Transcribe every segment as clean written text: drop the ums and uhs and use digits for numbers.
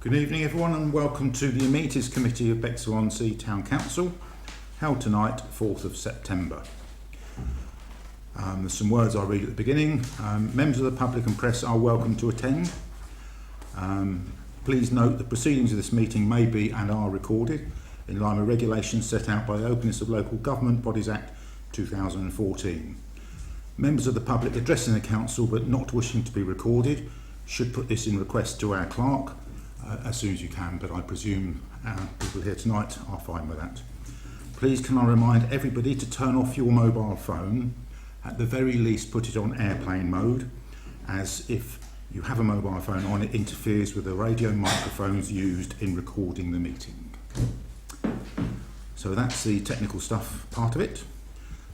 Good evening everyone and welcome to the Amenities Committee of Bexhill-on-Sea Town Council, held tonight, 4th of September. There's some words I'll read at the beginning. Members of the public and press are welcome to attend. Please note the proceedings of this meeting may be and are recorded in line with regulations set out by the Openness of Local Government Bodies Act 2014. Members of the public addressing the council but not wishing to be recorded should put this in request to our clerk as soon as you can, but I presume people here tonight are fine with that. Please can I remind everybody to turn off your mobile phone, at the very least put it on airplane mode, as if you have a mobile phone on it interferes with the radio microphones used in recording the meeting. So that's the technical stuff part of it.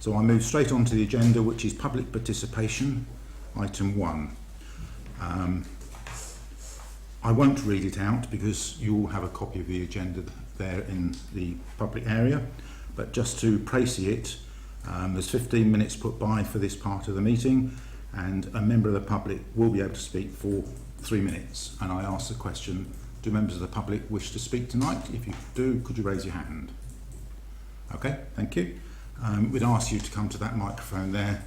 So I move straight on to the agenda, which is public participation, item 1. I won't read it out because you all have a copy of the agenda there in the public area, but just to précis it, there's 15 minutes put by for this part of the meeting, and a member of the public will be able to speak for 3 minutes. And I ask the question, do members of the public wish to speak tonight? If you do, could you raise your hand? Okay, thank you. We'd ask you to come to that microphone there,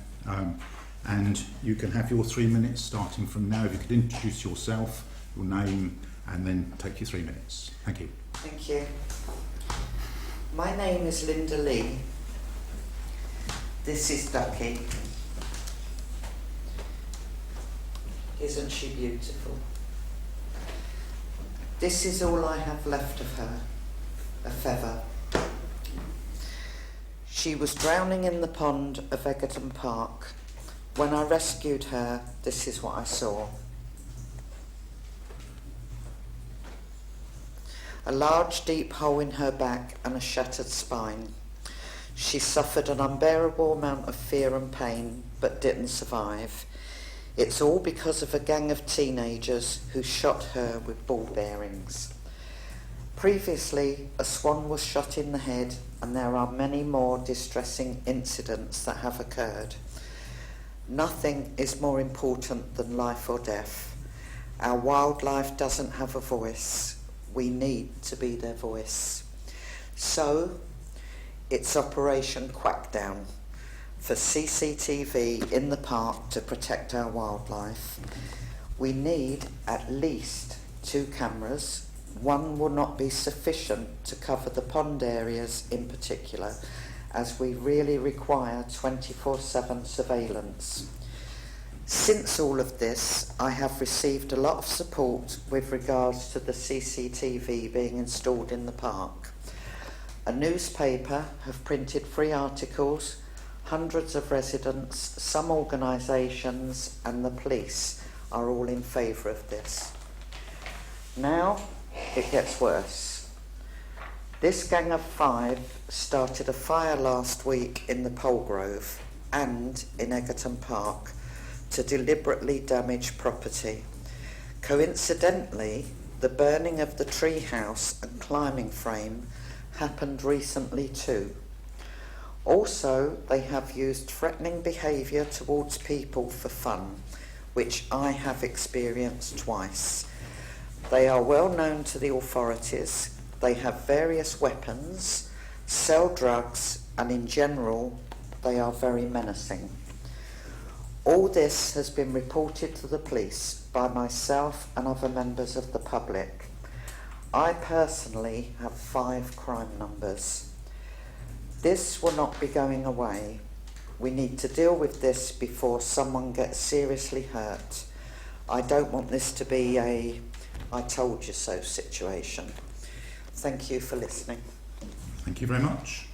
and you can have your 3 minutes starting from now. If you could introduce yourself, your name, and then take your 3 minutes. Thank you. Thank you. My name is Linda Lee. This is Ducky. Isn't she beautiful? This is all I have left of her, a feather. She was drowning in the pond of Egerton Park. When I rescued her, this is what I saw. A large deep hole in her back and a shattered spine. She suffered an unbearable amount of fear and pain, but didn't survive. It's all because of a gang of teenagers who shot her with ball bearings. Previously, a swan was shot in the head, and there are many more distressing incidents that have occurred. Nothing is more important than life or death. Our wildlife doesn't have a voice. We need to be their voice. So, it's Operation Quackdown for CCTV in the park to protect our wildlife. We need at least 2 cameras. One will not be sufficient to cover the pond areas in particular, as we really require 24/7 surveillance. Since all of this, I have received a lot of support with regards to the CCTV being installed in the park. A newspaper have printed 3 articles, hundreds of residents, some organisations and the police are all in favour of this. Now it gets worse. This gang of 5 started a fire last week in the Polegrove and in Egerton Park to deliberately damage property. Coincidentally, the burning of the tree house and climbing frame happened recently too. Also, they have used threatening behaviour towards people for fun, which I have experienced twice. They are well known to the authorities. They have various weapons, sell drugs, and in general, they are very menacing. All this has been reported to the police by myself and other members of the public. I personally have 5 crime numbers. This will not be going away. We need to deal with this before someone gets seriously hurt. I don't want this to be a I told you so situation. Thank you for listening. Thank you very much.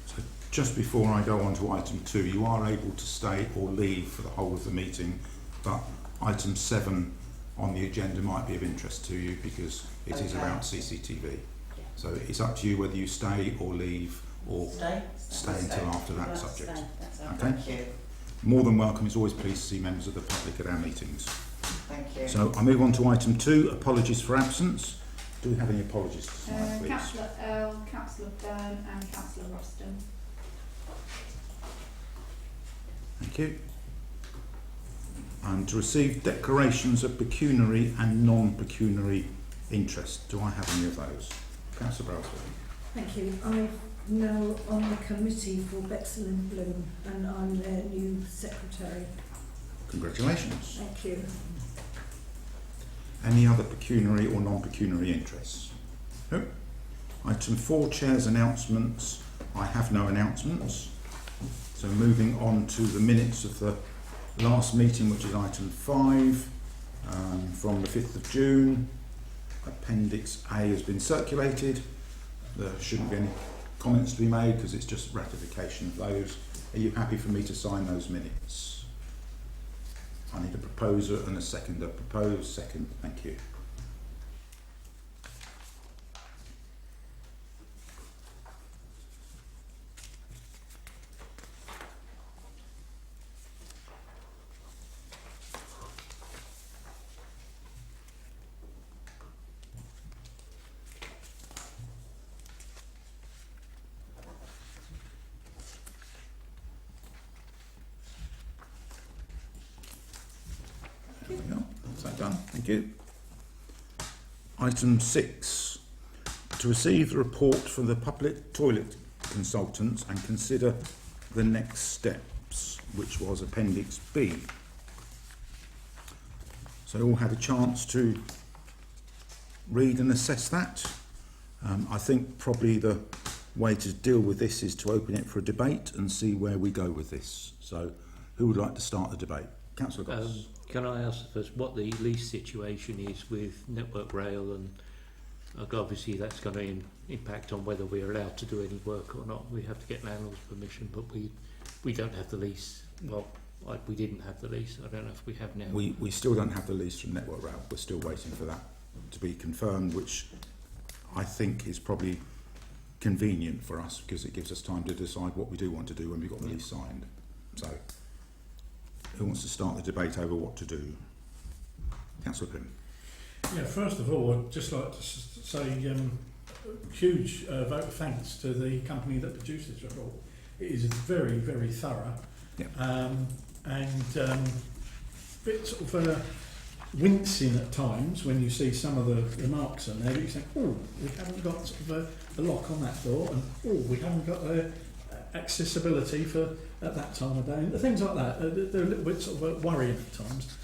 So just before I go on to item 2, you are able to stay or leave for the whole of the meeting, but item 7 on the agenda might be of interest to you because it is about CCTV. So it's up to you whether you stay or leave or stay until after that subject. Okay? Thank you. More than welcome. It's always pleased to see members of the public at our meetings. Thank you. So I move on to item 2, apologies for absence. Do we have any apologies tonight, please? Councillor Earl, Councillor Byrne and Councillor Roston. Thank you. And to receive declarations of pecuniary and non-pecuniary interest. Do I have any of those? Councillor Brailsford. Thank you. I'm now on the committee for Bexhill and Bloom, and I'm their new secretary. Congratulations. Thank you. Any other pecuniary or non-pecuniary interests? No. Item 4, Chair's announcements. I have no announcements. So moving on to the minutes of the last meeting, which is item 5, from the 5th of June. Appendix A has been circulated. There shouldn't be any comments to be made because it's just ratification of those. Are you happy for me to sign those minutes? I need a proposer and a seconder. Propose, second. Thank you. There we go. That's that done. Thank you. Item 6. To receive the report from the public toilet consultants and consider the next steps, which was Appendix B. So you all had a chance to read and assess that. I think probably the way to deal with this is to open it for a debate and see where we go with this. So who would like to start the debate? Councillor Goss. Can I ask first what the lease situation is with Network Rail, and obviously that's going to impact on whether we're allowed to do any work or not. We have to get landlord's permission, but we don't have the lease. Well, we didn't have the lease. I don't know if we have now. We still don't have the lease from Network Rail. We're still waiting for that to be confirmed, which I think is probably convenient for us because it gives us time to decide what we do want to do when we've got the lease signed. So who wants to start the debate over what to do? Councillor Pym. Yeah, first of all, I'd just like to say huge vote of thanks to the company that produced this report. It is very, very thorough. Yeah. And a bit sort of wincing at times when you see some of the remarks in there. You think, oh, we haven't got sort of a lock on that door, and oh, we haven't got accessibility for at that time of day, and things like that. They're a little bit sort of worrying at times.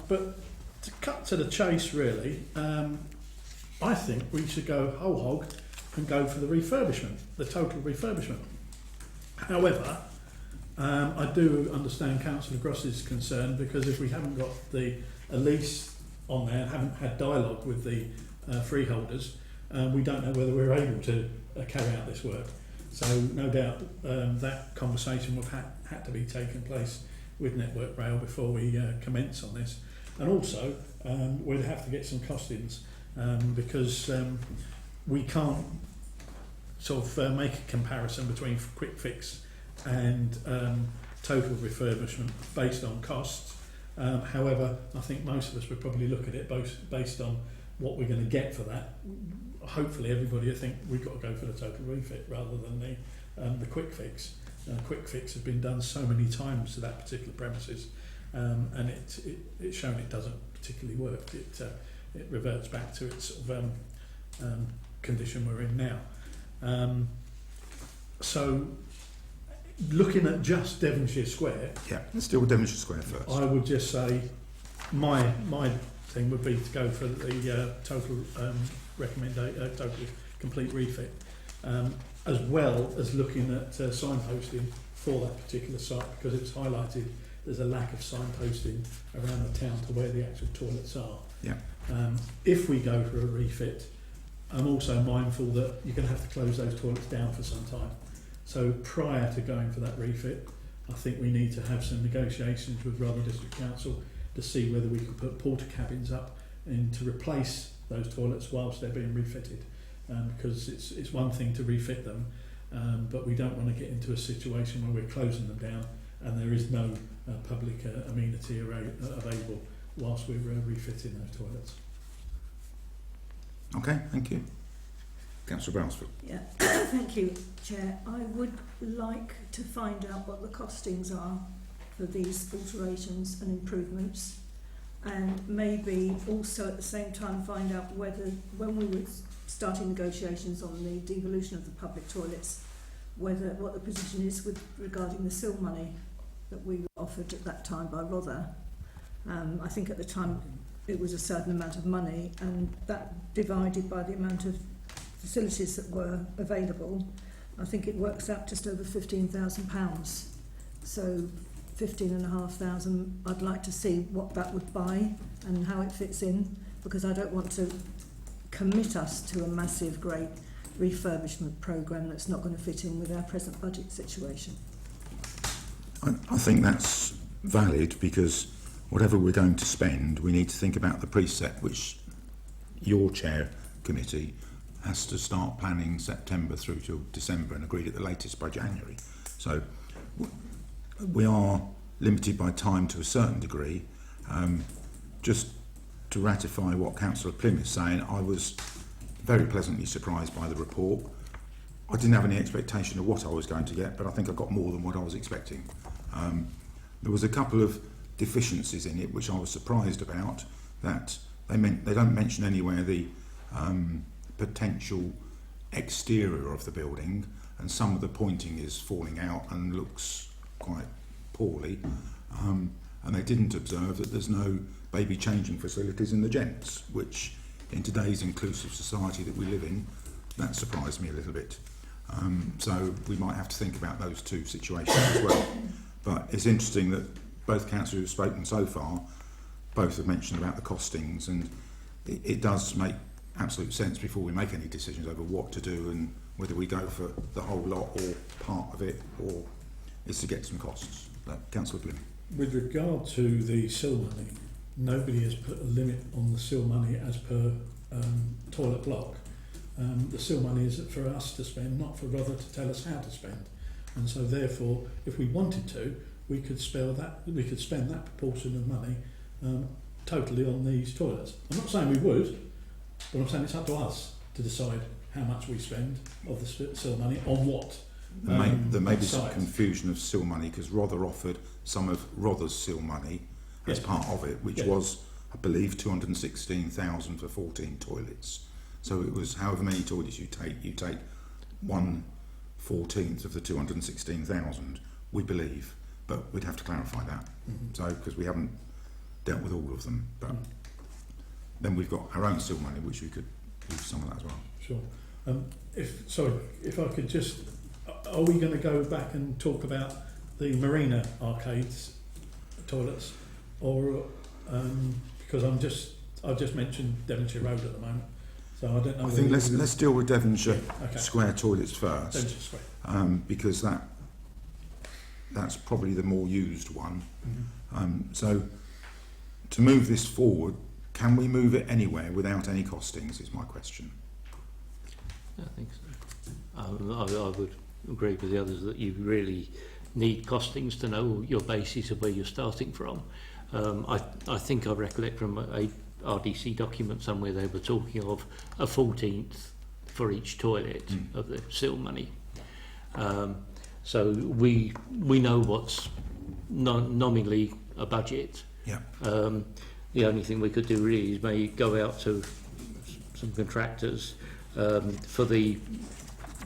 But to cut to the chase, really, I think we should go whole hog and go for the refurbishment, the total refurbishment. However, I do understand Councillor Gross's concern, because if we haven't got a lease on there, haven't had dialogue with the freeholders, we don't know whether we're able to carry out this work. So no doubt that conversation would had to be taken place with Network Rail before we commence on this. And also, we'd have to get some costings because we can't sort of make a comparison between quick fix and total refurbishment based on costs. However, I think most of us would probably look at it both based on what we're going to get for that. Hopefully everybody will think we've got to go for the total refit rather than the quick fix. Quick fix has been done so many times to that particular premises, and it's shown it doesn't particularly work. It reverts back to its sort of condition we're in now. So looking at just Devonshire Square, Yeah, let's deal with Devonshire Square first. I would just say my thing would be to go for the total total complete refit, as well as looking at signposting for that particular site, because it's highlighted there's a lack of signposting around the town to where the actual toilets are. Yeah. If we go for a refit, I'm also mindful that you're going to have to close those toilets down for some time. So prior to going for that refit, I think we need to have some negotiations with Rotherham District Council to see whether we can put porta cabins up and to replace those toilets whilst they're being refitted, because it's one thing to refit them, but we don't want to get into a situation where we're closing them down and there is no public amenity available whilst we're refitting those toilets. Okay, thank you. Councillor Brailsford. Yeah, thank you, Chair. I would like to find out what the costings are for these alterations and improvements, and maybe also at the same time find out whether, when we were starting negotiations on the devolution of the public toilets, what the position is with regarding the SIL money that we were offered at that time by Rother. I think at the time it was a certain amount of money, and that divided by the amount of facilities that were available, I think it works out just over £15,000. So 15,500, I'd like to see what that would buy and how it fits in, because I don't want to commit us to a massive, great refurbishment programme that's not going to fit in with our present budget situation. I think that's valid, because whatever we're going to spend, we need to think about the precept which your chair committee has to start planning September through to December and agreed at the latest by January. So we are limited by time to a certain degree. Just to ratify what Councillor Pym is saying, I was very pleasantly surprised by the report. I didn't have any expectation of what I was going to get, but I think I got more than what I was expecting. There was a couple of deficiencies in it which I was surprised about, that they don't mention anywhere the potential exterior of the building, and some of the pointing is falling out and looks quite poorly, and they didn't observe that there's no baby changing facilities in the gents, which in today's inclusive society that we live in, that surprised me a little bit. So we might have to think about those two situations as well. But it's interesting that both councillors who have spoken so far, both have mentioned about the costings, and it does make absolute sense before we make any decisions over what to do and whether we go for the whole lot or part of it, or is to get some costs. Councillor Glynn. With regard to the SIL money, nobody has put a limit on the SIL money as per toilet block. The SIL money is for us to spend, not for Rother to tell us how to spend. And so therefore, if we wanted to, we could spend that proportion of money totally on these toilets. I'm not saying we would, but I'm saying it's up to us to decide how much we spend of the SIL money on what. There may be some confusion of SIL money, because Rother offered some of Rother's SIL money as part of it, which was, I believe, 216,000 for 14 toilets. So it was however many toilets you take 1/14 of the 216,000, we believe, but we'd have to clarify that. So, because we haven't dealt with all of them, but then we've got our own SIL money, which we could use some of that as well. Sure. If I could just, are we going to go back and talk about the Marina Arcades toilets, or because I've just mentioned Devonshire Road at the moment, so I don't know. I think let's deal with Devonshire Square toilets first, Devonshire Square. Because that's probably the more used one. So to move this forward, can we move it anywhere without any costings, is my question. I think so. I would agree with the others that you really need costings to know your basis of where you're starting from. I think I recollect from a RDC document somewhere they were talking of a 14th for each toilet of the SIL money. So we know what's nominally a budget. Yeah. The only thing we could do really is maybe go out to some contractors for the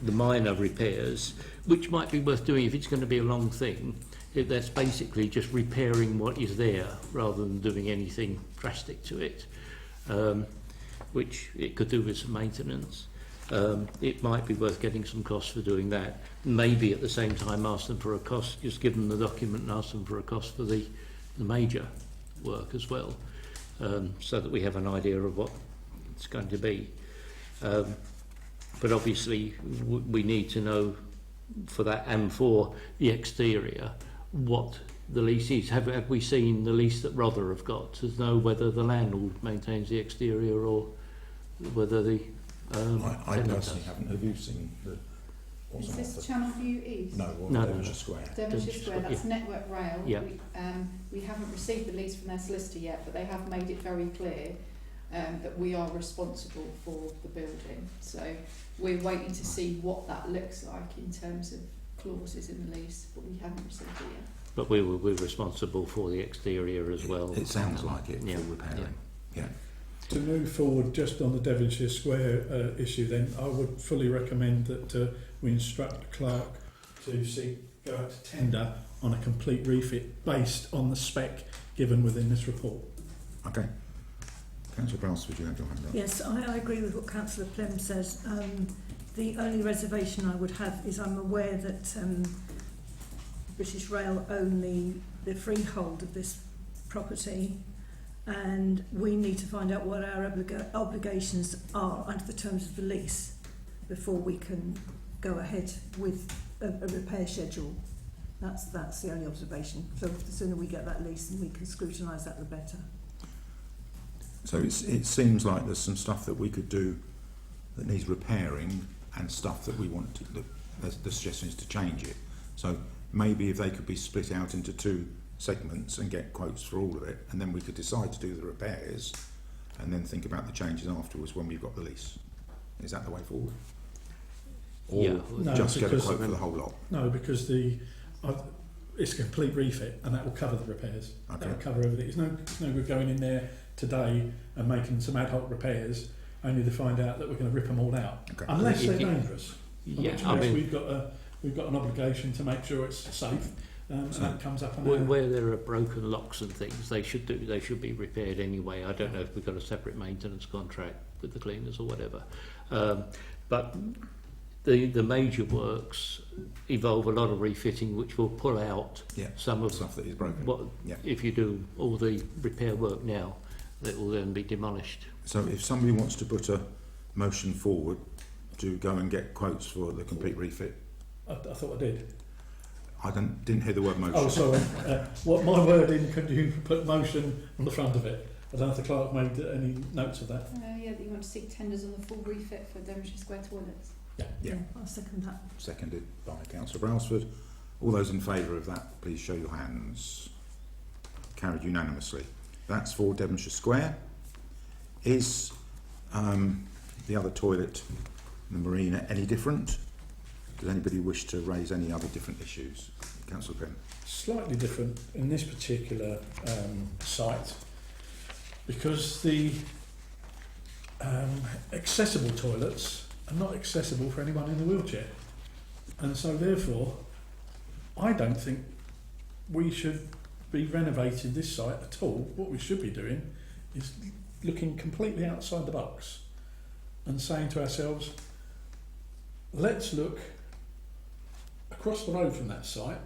minor repairs, which might be worth doing if it's going to be a long thing. That's basically just repairing what is there rather than doing anything drastic to it, which it could do with some maintenance. It might be worth getting some costs for doing that. Maybe at the same time ask them for a cost, just give them the document and ask them for a cost for the major work as well, so that we have an idea of what it's going to be. But obviously we need to know for that and for the exterior what the lease is. Have we seen the lease that Rother have got to know whether the landlord maintains the exterior or whether the I personally haven't. Have you seen the... Is this Channel View East? No, Devonshire Square. Devonshire Square, that's Network Rail. Yeah. We haven't received the lease from their solicitor yet, but they have made it very clear that we are responsible for the building. So we're waiting to see what that looks like in terms of clauses in the lease, but we haven't received it yet. But we're responsible for the exterior as well. It sounds like it, Yeah. for repairing. Yeah. To move forward just on the Devonshire Square issue then, I would fully recommend that we instruct the clerk to go out to tender on a complete refit based on the spec given within this report. Okay. Councillor Brailsford, you had your hand up. Yes, I agree with what Councillor Plem says. The only reservation I would have is I'm aware that British Rail own the freehold of this property, and we need to find out what our obligations are under the terms of the lease before we can go ahead with a repair schedule. That's the only observation. So the sooner we get that lease and we can scrutinise that, the better. So it seems like there's some stuff that we could do that needs repairing and stuff that we want to, the suggestion is to change it. So maybe if they could be split out into 2 segments and get quotes for all of it, and then we could decide to do the repairs and then think about the changes afterwards when we've got the lease. Is that the way forward? Or Yeah. No, just get a because- quote for the whole lot? No, because it's a complete refit and that will cover the repairs. Okay. That will cover everything. It's no good going in there today and making some ad hoc repairs only to find out that we're going to rip them all out. Okay. Unless they're If you- dangerous. In Yeah, which I case mean, we've got an obligation to make sure it's safe, and So- that comes up on where there are broken locks and things, they should be repaired anyway. I don't know if we've got a separate maintenance contract with the cleaners or whatever. But the major works involve a lot of refitting, which will pull out Yeah. some of Stuff that is broken. what. Yeah. If you do all the repair work now, that will then be demolished. So if somebody wants to put a motion forward to go and get quotes for the complete refit, I thought I did. I didn't hear the word motion. Oh, sorry. What my wording? Could you put motion on the front of it? I don't know if the clerk made any notes of that. Yeah, that you want to seek tenders on the full refit for Devonshire Square toilets. Yeah. I'll second that. Seconded by Councillor Brailsford. All those in favour of that, please show your hands. Carried unanimously. That's for Devonshire Square. Is the other toilet, the marina, any different? Does anybody wish to raise any other different issues? Councillor Pym. Slightly different in this particular site because the accessible toilets are not accessible for anyone in a wheelchair, and so therefore I don't think we should be renovating this site at all. What we should be doing is looking completely outside the box and saying to ourselves, let's look across the road from that site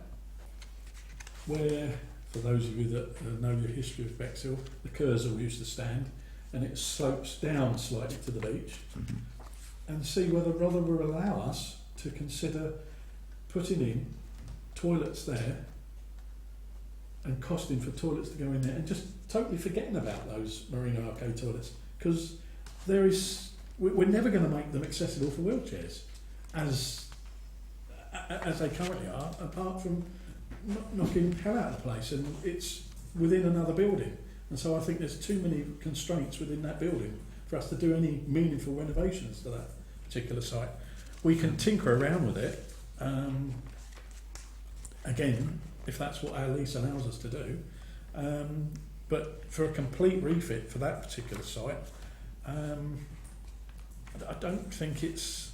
where, for those of you that know the history of Bexhill, the Curzal used to stand, and it slopes down slightly to the beach, and see whether rather will allow us to consider putting in toilets there and costing for toilets to go in there, and just totally forgetting about those Marina Arcade toilets, because we're never going to make them accessible for wheelchairs as they currently are, apart from knocking hell out of the place, and it's within another building, and so I think there's too many constraints within that building for us to do any meaningful renovations to that particular site. We can tinker around with it, again, if that's what our lease allows us to do, but for a complete refit for that particular site, I don't think it's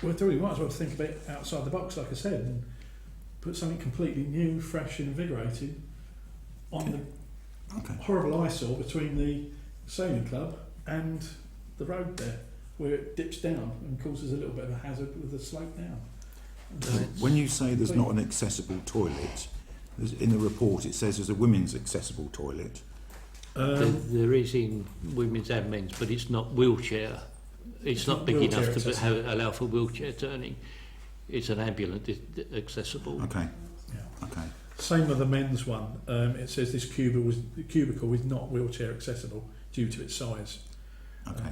worth doing. We might as well think a bit outside the box, like I said, and put something completely new, fresh and invigorating on the horrible eyesore between the sailing club and the road there, where it dips down and causes a little bit of a hazard with the slope down. When you say there's not an accessible toilet, in the report it says there's a women's accessible toilet. There is in women's and men's, but it's not wheelchair. It's not big enough to allow for wheelchair turning. It's an ambulance accessible. Okay. Yeah. Okay. Same with the men's one. It says this cubicle is not wheelchair accessible due to its size. Okay.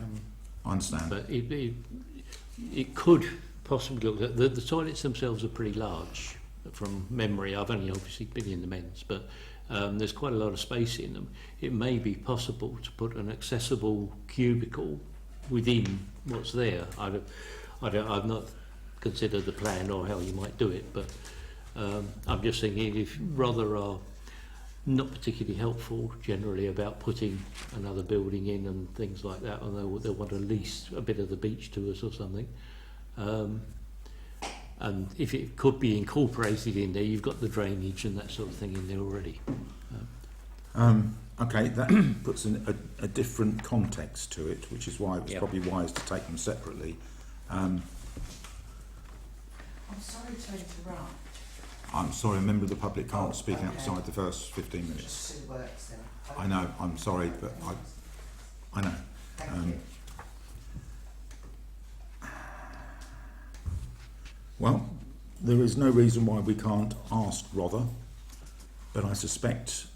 I understand. But it could possibly look at the toilets themselves are pretty large from memory. I've only obviously been in the men's, but there's quite a lot of space in them. It may be possible to put an accessible cubicle within what's there. I've not considered the plan or how you might do it, but I'm just thinking if Rother are not particularly helpful generally about putting another building in and things like that, and they'll want to lease a bit of the beach to us or something. And if it could be incorporated in there, you've got the drainage and that sort of thing in there already. Okay, that puts a different context to it, which is why it was probably wise to take them separately. I'm sorry to interrupt. I'm sorry, a member of the public can't speak outside the first 15 minutes. Just Sue works there. I know, I'm sorry, but I know. Thank you. Well, there is no reason why we can't ask Rother, but I suspect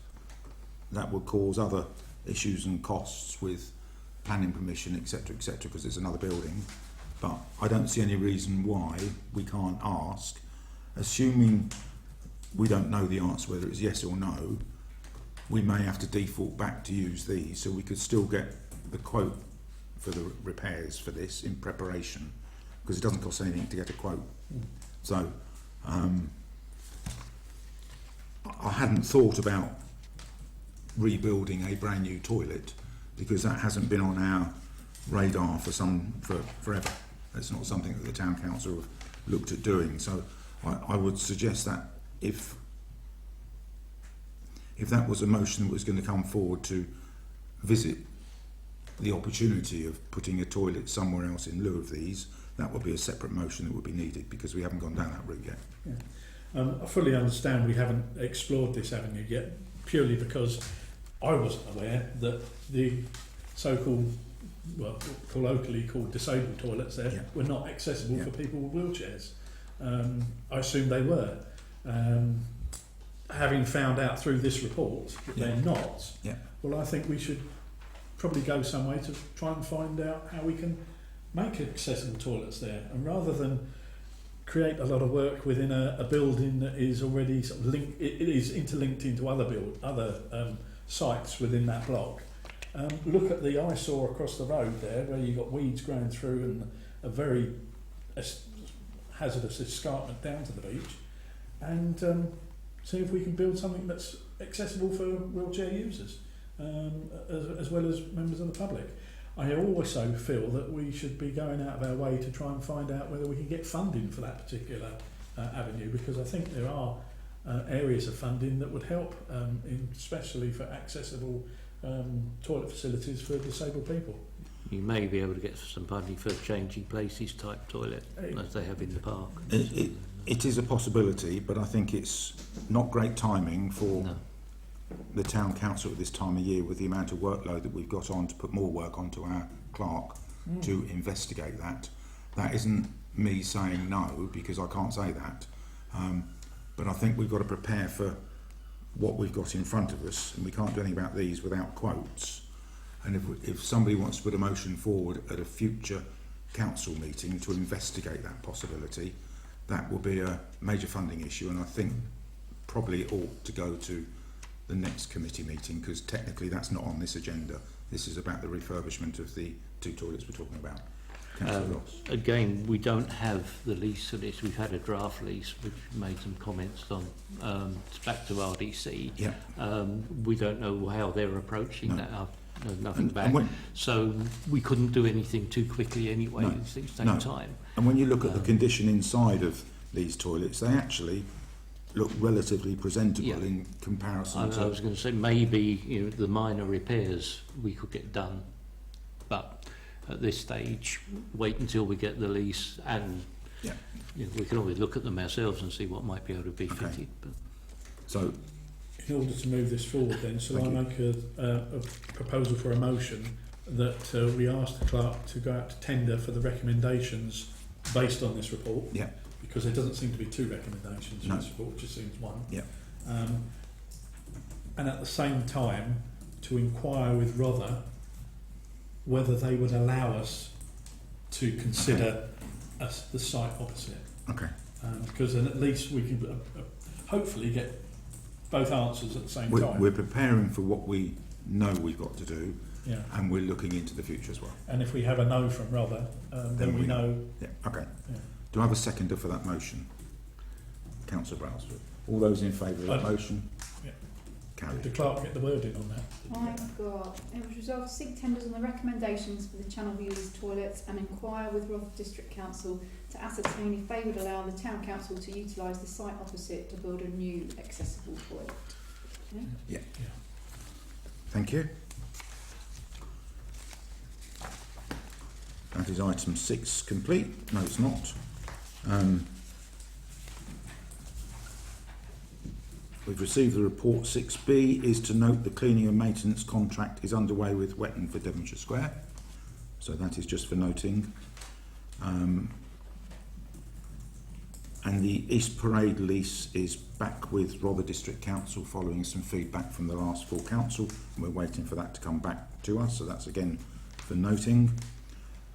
that would cause other issues and costs with planning permission, etc., because it's another building. But I don't see any reason why we can't ask, assuming we don't know the answer whether it's yes or no. We may have to default back to use these, so we could still get the quote for the repairs for this in preparation, because it doesn't cost anything to get a quote. So I hadn't thought about rebuilding a brand new toilet, because that hasn't been on our radar for forever. It's not something that the town council have looked at doing. So I would suggest that if that was a motion that was going to come forward to visit the opportunity of putting a toilet somewhere else in lieu of these, that would be a separate motion that would be needed, because we haven't gone down that route yet. Yeah. I fully understand we haven't explored this avenue yet, purely because I wasn't aware that the so-called, well, colloquially called disabled toilets there were not accessible for people with wheelchairs. I assumed they were. Having found out through this report that they're not, well, I think we should probably go some way to try and find out how we can make accessible toilets there, and rather than create a lot of work within a building that is already sort of linked, it is interlinked into other sites within that block. Look at the eyesore across the road there, where you've got weeds growing through and a very hazardous escarpment down to the beach, and see if we can build something that's accessible for wheelchair users, as well as members of the public. I also feel that we should be going out of our way to try and find out whether we can get funding for that particular avenue, because I think there are areas of funding that would help, especially for accessible toilet facilities for disabled people. You may be able to get some funding for changing places type toilet, as they have in the park. It is a possibility, but I think it's not great timing for the town council at this time of year, with the amount of workload that we've got on, to put more work onto our clerk to investigate that. That isn't me saying no, because I can't say that, but I think we've got to prepare for what we've got in front of us, and we can't do anything about these without quotes. And if somebody wants to put a motion forward at a future council meeting to investigate that possibility, that will be a major funding issue, and I think probably it ought to go to the next committee meeting, because technically that's not on this agenda. This is about the refurbishment of the two toilets we're talking about. Again, we don't have the lease for this. We've had a draft lease which made some comments on back to RDC. We don't know how they're approaching that. Nothing back. So we couldn't do anything too quickly anyway. These things take time. And when you look at the condition inside of these toilets, they actually look relatively presentable in comparison to... I was going to say maybe the minor repairs we could get done, but at this stage wait until we get the lease, and we can always look at them ourselves and see what might be able to be fitted. But. So in order to move this forward then, shall I make a proposal for a motion that we ask the clerk to go out to tender for the recommendations based on this report? Because there doesn't seem to be two recommendations in this report, it just seems one. And at the same time, to inquire with Rother whether they would allow us to consider the site opposite. Because then at least we can hopefully get both answers at the same time. We're preparing for what we know we've got to do, and we're looking into the future as well. And if we have a no from Rother, then we know. Do I have a seconder for that motion? Councillor Brailsford. All those in favour of that motion? Yeah. Carried. Did the clerk get the wording on that? I've got, it was resolved to seek tenders on the recommendations for the Channel Viewers toilets and inquire with Rotherham District Council to ascertain if they would allow the Town Council to utilise the site opposite to build a new accessible toilet. Yeah. Yeah. Thank you. That is item 6 complete. No, it's not. We've received the report. 6B is to note the cleaning and maintenance contract is underway with Wetton for Devonshire Square. So that is just for noting. And the East Parade lease is back with Rother District Council following some feedback from the last full council, and we're waiting for that to come back to us, so that's again for noting.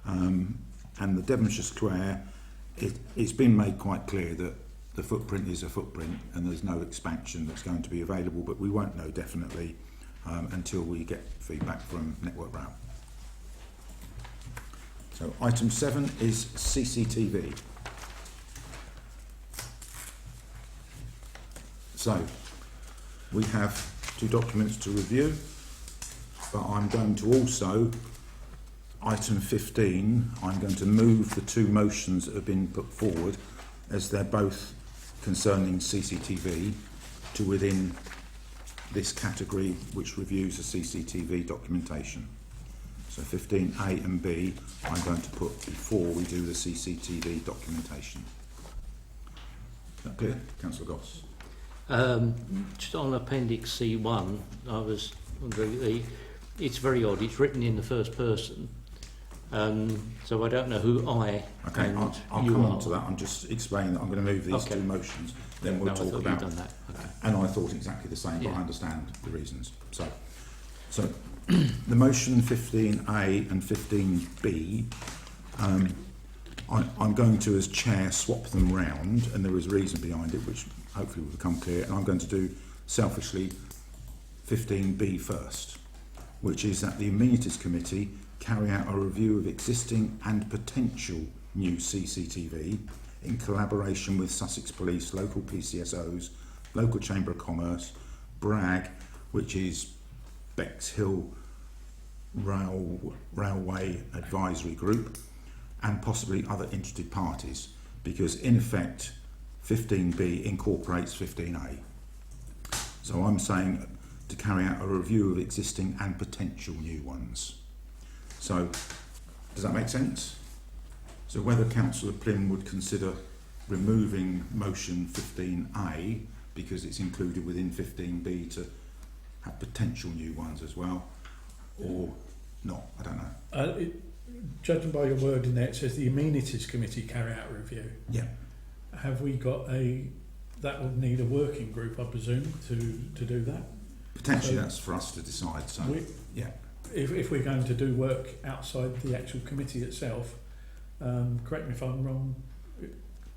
And the Devonshire Square, it's been made quite clear that the footprint is a footprint and there's no expansion that's going to be available, but we won't know definitely until we get feedback from Network Rail. So item 7 is CCTV. So we have 2 documents to review, but I'm going to also, item 15, I'm going to move the 2 motions that have been put forward, as they're both concerning CCTV, to within this category which reviews the CCTV documentation. So 15A and B I'm going to put before we do the CCTV documentation. Is that clear? Councillor Goss. Just on Appendix C1, I was wondering, it's very odd, it's written in the first person, so I don't know who I Okay, and I'll you come are. on to that. I'm just explaining that I'm going to move these Okay. 2 motions, then we'll No, I talk thought about. you'd done that. Okay. And I thought exactly the same, but Yeah. I understand the reasons. So the motion 15A and 15B, I'm going to, as chair, swap them round, and there is a reason behind it, which hopefully will become clear. And I'm going to do, selfishly, 15B first, which is that the Amenities Committee carry out a review of existing and potential new CCTV in collaboration with Sussex Police, local PCSOs, local Chamber of Commerce, BRAG, which is Bexhill Railway Advisory Group, and possibly other interested parties, because in effect 15B incorporates 15A. So I'm saying to carry out a review of existing and potential new ones. So does that make sense? So whether Councillor Plym would consider removing motion 15A because it's included within 15B to have potential new ones as well, or not, I don't know. Judging by your word in there, it says the Amenities Committee carry out a review. Yeah. Have we got that would need a working group, I presume, to do that? Potentially So that's for us to decide, so yeah. If we're going to do work outside the actual committee itself, correct me if I'm wrong,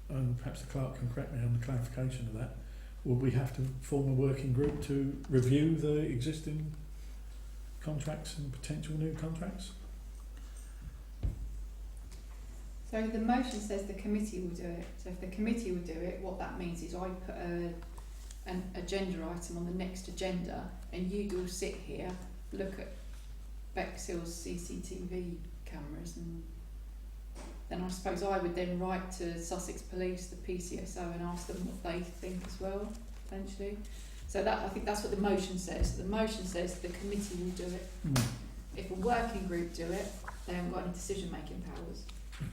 and perhaps the clerk can correct me on the clarification of that, would we have to form a working group to review the existing contracts and potential new contracts? So the motion says the committee will do it. So if the committee will do it, what that means is I put an agenda item on the next agenda, and you'd all sit here, look at Bexhill's CCTV cameras, and then I suppose I would then write to Sussex Police, the PCSO, and ask them what they think as well, potentially. So that, I think that's what the motion says. The motion says the committee will do it. If a working group do it, they haven't got any decision-making powers.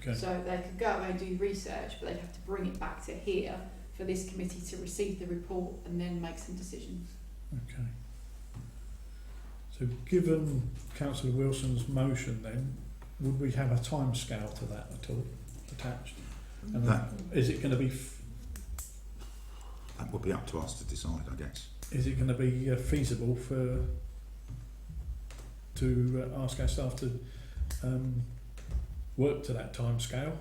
Okay. So they could go away and do research, but they'd have to bring it back to here for this committee to receive the report and then make some decisions. Okay. So given Councillor Wilson's motion then, would we have a time scale to that at all attached? And That- is it going to be That would be up to us to decide, I guess. is it going to be feasible to ask our staff to work to that time scale?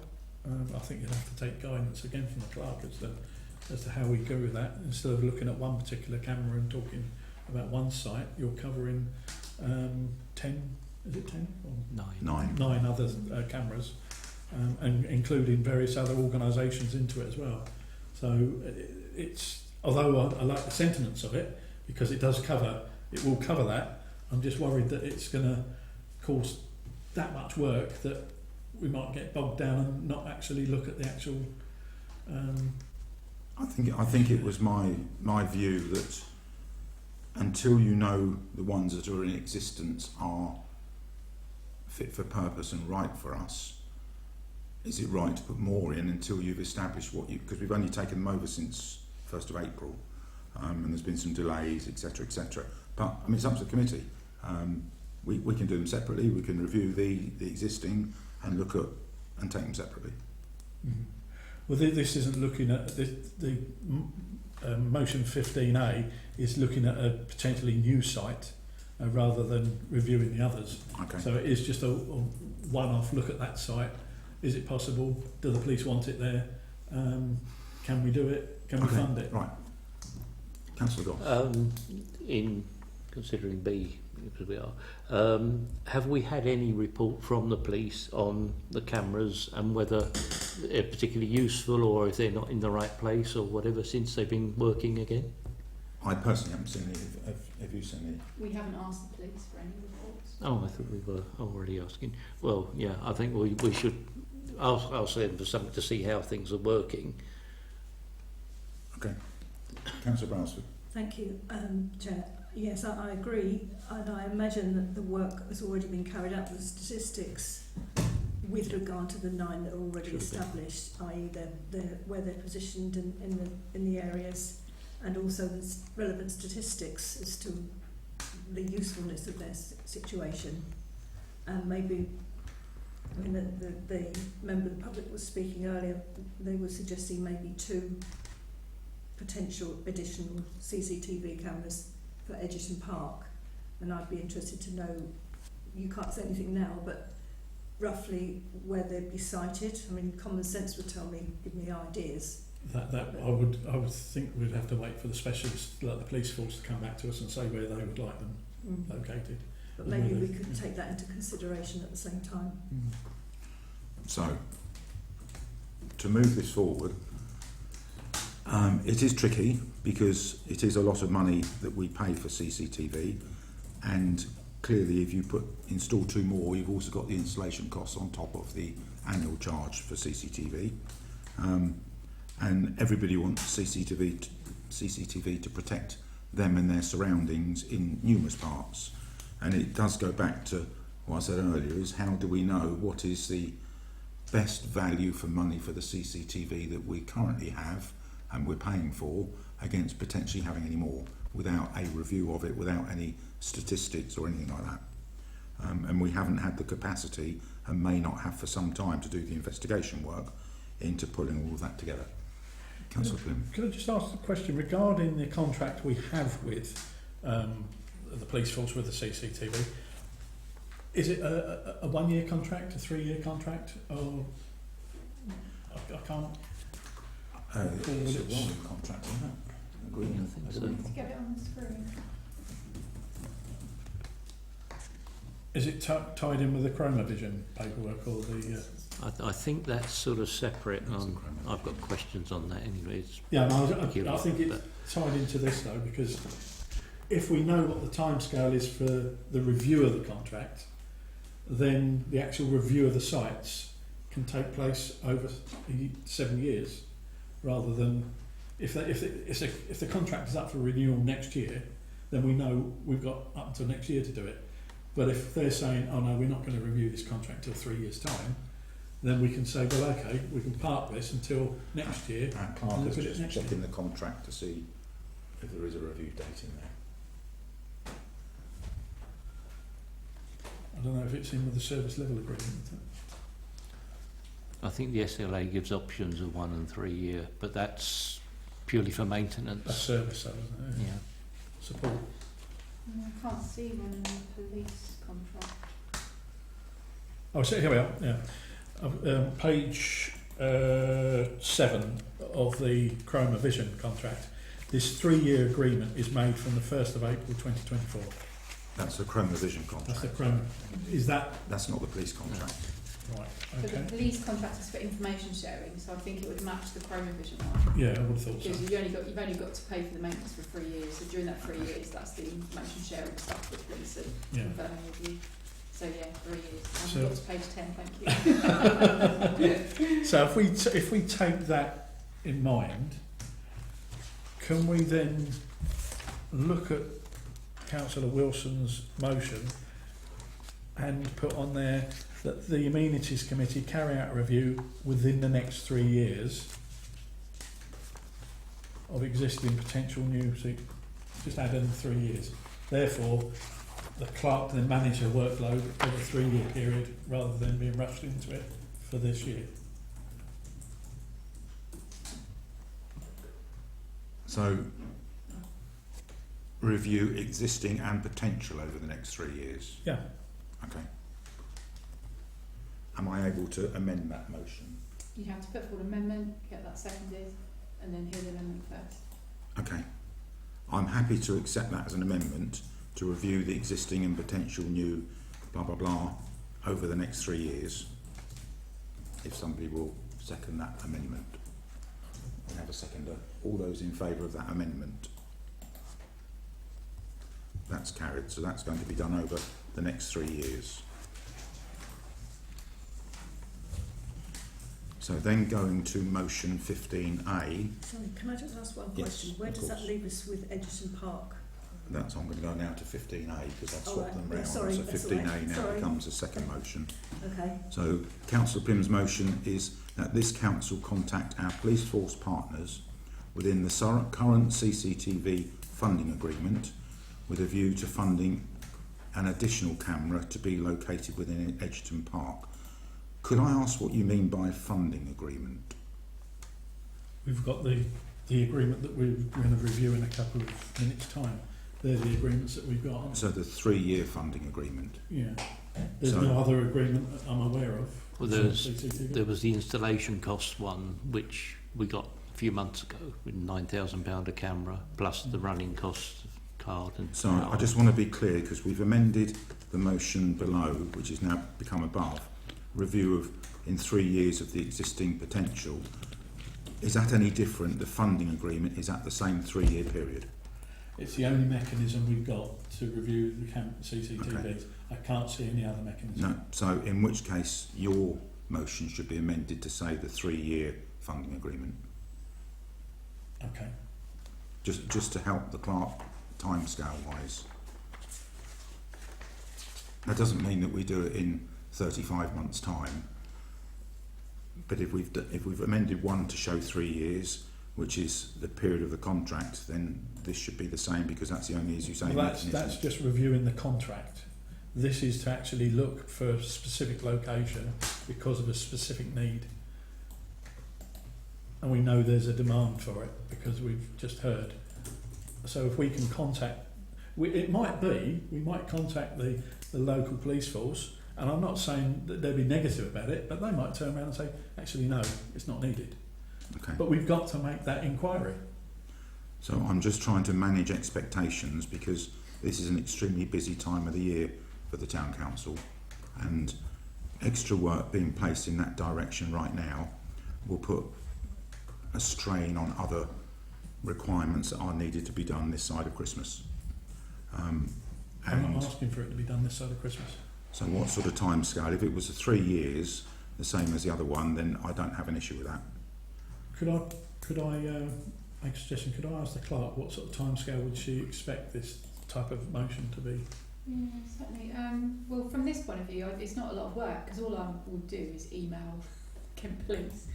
I think you'll have to take guidance again from the clerk as to how we go with that. Instead of looking at one particular camera and talking about one site, you're covering 10, is it 10? Or 9. 9 other cameras, and including various other organisations into it as well. So it's although I like the sentiments of it because it will cover that. I'm just worried that it's going to cause that much work that we might get bogged down and not actually look at the actual. I think it was my view that until you know the ones that are in existence are fit for purpose and right for us, is it right to put more in until you've established what you, because we've only taken them over since 1st of April, and there's been some delays, etc., etc. But I mean, it's up to the committee. We can do them separately. We can review the existing and look at and take them separately. Mm-hmm. Well, this isn't looking at the motion 15A is looking at a potentially new site rather than reviewing the others. Okay. So it is just a one-off look at that site. Is it possible? Do the police want it there? Can we do it? Can we fund it? Right. Councillor Goss. In considering B, because we are, have we had any report from the police on the cameras and whether they're particularly useful or if they're not in the right place or whatever since they've been working again? I personally haven't seen any. Have you seen any? We haven't asked the police for any reports. Oh, I thought we were already asking. Well, yeah, I think we should ask them for something to see how things are working. Okay. Councillor Brailsford. Thank you, Chair. Yes, I agree, and I imagine that the work has already been carried out with statistics with regard to the 9 that are already established, i.e. where they're positioned in the areas, and also the relevant statistics as to the usefulness of their situation. And maybe, I mean, the member of the public was speaking earlier, they were suggesting maybe 2 potential additional CCTV cameras for Edgerton Park, and I'd be interested to know, you can't say anything now, but roughly where they'd be sited. I mean, common sense would tell me, give me ideas. That I would think we'd have to wait for the specialists, like the police force, to come back to us and say where they would like them located. But maybe we could take that into consideration at the same time. So, to move this forward, it is tricky because it is a lot of money that we pay for CCTV, and clearly if you install 2 more, you've also got the installation costs on top of the annual charge for CCTV, and everybody wants CCTV to protect them and their surroundings in numerous parts. And it does go back to what I said earlier, is how do we know what is the best value for money for the CCTV that we currently have and we're paying for, against potentially having any more without a review of it, without any statistics or anything like that. And we haven't had the capacity, and may not have for some time, to do the investigation work into pulling all of that together. Councillor Plym. Could I just ask a question regarding the contract we have with the police force with the CCTV? Is it a 1-year contract, a 3-year contract, or I can't? It's a rolling contract, isn't it? Agreement. I think so. Let's get it on the screen. Is it tied in with the Chromavision paperwork or the? I think that's sort of separate. I've got questions on that anyways. Yeah, no, I think it's tied into this though, because if we know what the timescale is for the review of the contract, then the actual review of the sites can take place over 7 years, rather than if the contract is up for renewal next year, then we know we've got up until next year to do it. But if they're saying, oh no, we're not going to review this contract till 3 years' time, then we can say, well, okay, we can park this until next year. And Clark is just checking the contract to see if there is a review date in there. I don't know if it's in with the service level agreement. I think the SLA gives options of 1 and 3 year, but that's purely for maintenance. A service, isn't it? Yeah. Support. I can't see one in the police contract. Oh, so here we are. Yeah, page 7 of the Chromavision contract. This 3-year agreement is made from the 1st of April 2024. That's the Chromavision contract. That's the Chroma. Is that? That's not the police contract. Right, But okay. the police contract is for information sharing, so I think it would match the Chronovision one. Yeah, I would have thought so. Because you've only got to pay for the maintenance for 3 years. So during that 3 years, that's the information sharing stuff with police and Yeah. confirming with you. So yeah, 3 years. I've So- got to page 10. Thank you. So if we take that in mind, can we then look at Councillor Wilson's motion and put on there that the Amenities Committee carry out a review within the next 3 years of existing potential new, so just add in 3 years. Therefore, the clerk then manage her workload over a 3-year period rather than being rushed into it for this year. So, review existing and potential over the next 3 years. Yeah. Okay. Am I able to amend that motion? You have to put forward an amendment, get that seconded, and then hear the amendment first. Okay. I'm happy to accept that as an amendment to review the existing and potential new blah blah blah over the next 3 years. If somebody will second that amendment. We have a seconder. All those in favour of that amendment? That's carried, so that's going to be done over the next 3 years. So then going to motion 15A, Sorry, can I just ask one Yes, question? Where of does that course. leave us with Edgerton Park? that's I'm going to go now to 15A because I've All swapped right. them round. Sorry, So that's all 15A right. now Sorry. becomes a second motion. Okay. So Councillor Pym's motion is that this council contact our police force partners within the current CCTV funding agreement with a view to funding an additional camera to be located within Edgerton Park. Could I ask what you mean by funding agreement? We've got the agreement that we're going to review in a couple of minutes' time. They're the agreements that we've got, aren't So the 3-year funding agreement. they? Yeah. There's So- no other agreement that I'm aware of. Well, for there's- CCTV. There was the installation cost one, which we got a few months ago, with £9,000 a camera, plus the running costs of card and So power. I just want to be clear because we've amended the motion below, which has now become above, review of in 3 years of the existing potential. Is that any different? The funding agreement is at the same 3-year period. It's the only mechanism we've got to review the CCTVs. Okay. I can't see any other mechanism. No. So in which case your motion should be amended to say the 3-year funding agreement. Okay. Just to help the clerk timescale wise. That doesn't mean that we do it in 35 months' time. But if we've amended one to show 3 years, which is the period of the contract, then this should be the same because that's the only, as you say, Well, that's mechanism. just reviewing the contract. This is to actually look for a specific location because of a specific need. And we know there's a demand for it because we've just heard. So if we can contact, we might contact the local police force, and I'm not saying that they'll be negative about it, but they might turn around and say, actually no, it's not needed. Okay. But we've got to make that inquiry. So I'm just trying to manage expectations because this is an extremely busy time of the year for the Town Council, and extra work being placed in that direction right now will put a strain on other requirements that are needed to be done this side of Christmas. I'm And not asking for it to be done this side of Christmas. so what sort of time scale? If it was 3 years, the same as the other one, then I don't have an issue with that. Could I make a suggestion? Could I ask the clerk what sort of timescale would she expect this type of motion to be? Yeah, certainly. Well, from this point of view, it's not a lot of work because all I will do is email Kent Police,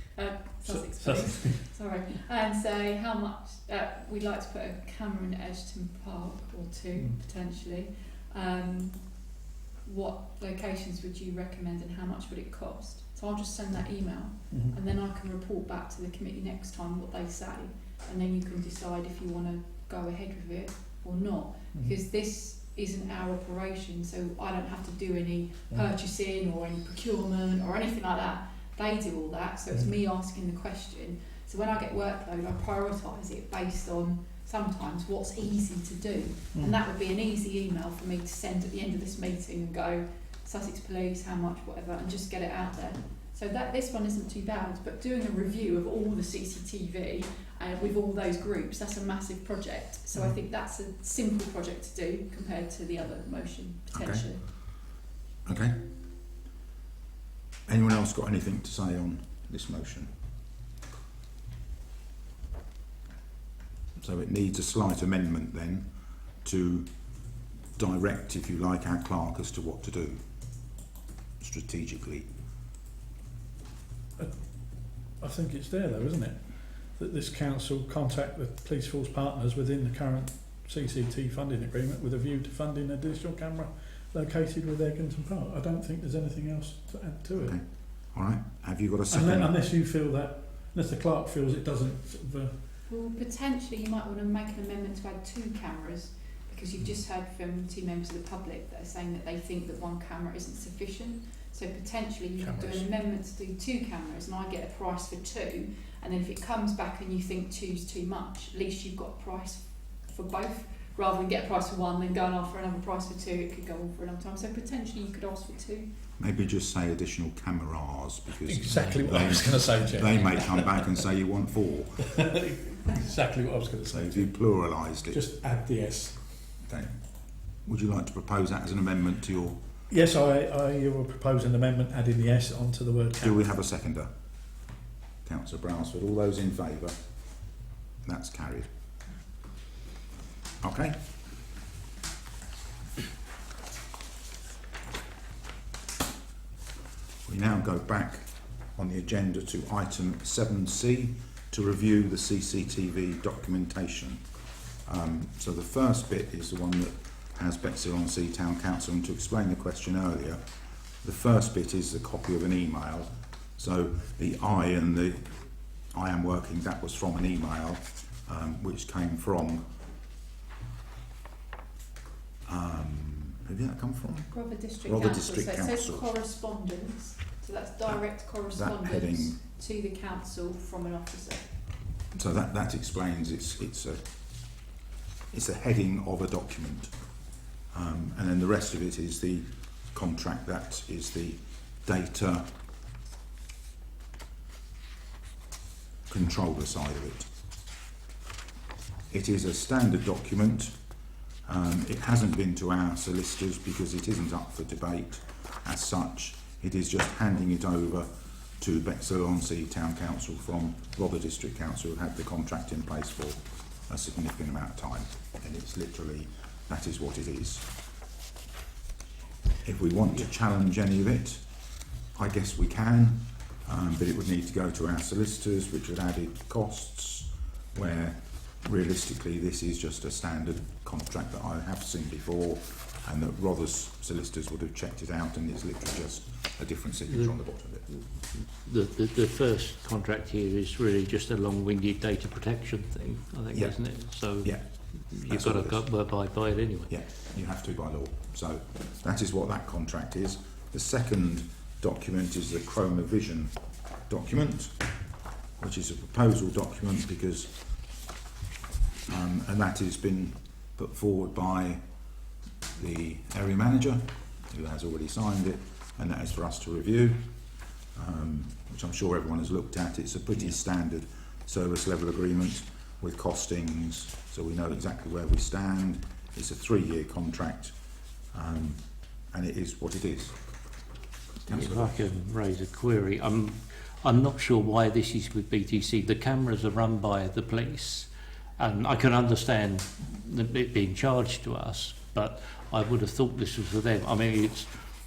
Sussex Police, sorry, and say how much we'd like to put a camera in Edgerton Park or two potentially. What locations would you recommend and how much would it cost? So I'll just send that email and then I can report back to the committee next time what they say, and then you can decide if you want to go ahead with it or not, because this isn't our operation, so I don't have to do any purchasing or any procurement or anything like that. They do all that, so it's me asking the question. So when I get workload, I prioritise it based on sometimes what's easy to do, and that would be an easy email for me to send at the end of this meeting and go, Sussex Police, how much, whatever, and just get it out there. So that this one isn't too bad, but doing a review of all the CCTV with all those groups, that's a massive project. So I think that's a simple project to do compared to the other motion, potentially. Okay. Anyone else got anything to say on this motion? So it needs a slight amendment then to direct, if you like, our clerk as to what to do strategically. I think it's there though, isn't it? That this council contact the police force partners within the current CCT funding agreement with a view to funding an additional camera located with Eglinton Park. I don't think there's anything else to add to it. Okay. All right. Have you got a second? Unless you feel that, unless the clerk feels it doesn't sort of, Well, potentially you might want to make an amendment to add 2 cameras, because you've just heard from 2 members of the public that are saying that they think that 1 camera isn't sufficient. So potentially you could do an amendment to do 2 cameras, and I get a price for 2, and then if it comes back and you think 2's too much, at least you've got a price for both, rather than get a price for 1 then going off for another price for 2. It could go on for a long time. So potentially you could ask for 2. Maybe just say additional cameras, because exactly what I was going to say, Jeff. they may come back and say you want 4. Exactly what I was going to So say. if you pluralised it. Just add the S. Okay. Would you like to propose that as an amendment to your... Yes, I will propose an amendment adding the S onto the word camera. Do we have a seconder? Councillor Brailsford. All those in favour? That's carried. Okay. We now go back on the agenda to item 7C to review the CCTV documentation. So the first bit is the one that has Bexhill-on-Sea Town Council, and to explain the question earlier, the first bit is a copy of an email. So the I and the I am working, that was from an email which came from who did that come from? Rother District Rother Council. District So it says Council. correspondence. So that's direct That correspondence heading, to the council from an officer. so that explains it's a heading of a document, and then the rest of it is the contract. That is the data controller side of it. It is a standard document. It hasn't been to our solicitors because it isn't up for debate as such. It is just handing it over to Bexhill-on-Sea Town Council from Rother District Council, who had the contract in place for a significant amount of time, and it's literally, that is what it is. If we want to challenge any of it, I guess we can, but it would need to go to our solicitors, which would add costs, where realistically this is just a standard contract that I have seen before, and that Rother's solicitors would have checked it out, and it's literally just a different signature on the bottom of it. The first contract here is really just a long-winded data protection thing, I think, Yeah. isn't it? So Yeah, you've got to abide by it anyway. yeah, you have to by law. So that is what that contract is. The second document is the Chroma Vision document, which is a proposal document because, and that has been put forward by the area manager, who has already signed it, and that is for us to review, which I'm sure everyone has looked at. It's a pretty standard service level agreement with costings, so we know exactly where we stand. It's a 3-year contract, and it is what it is. If I can raise a query, I'm not sure why this is with BTC. The cameras are run by the police, and I can understand it being charged to us, but I would have thought this was for them. I mean, it's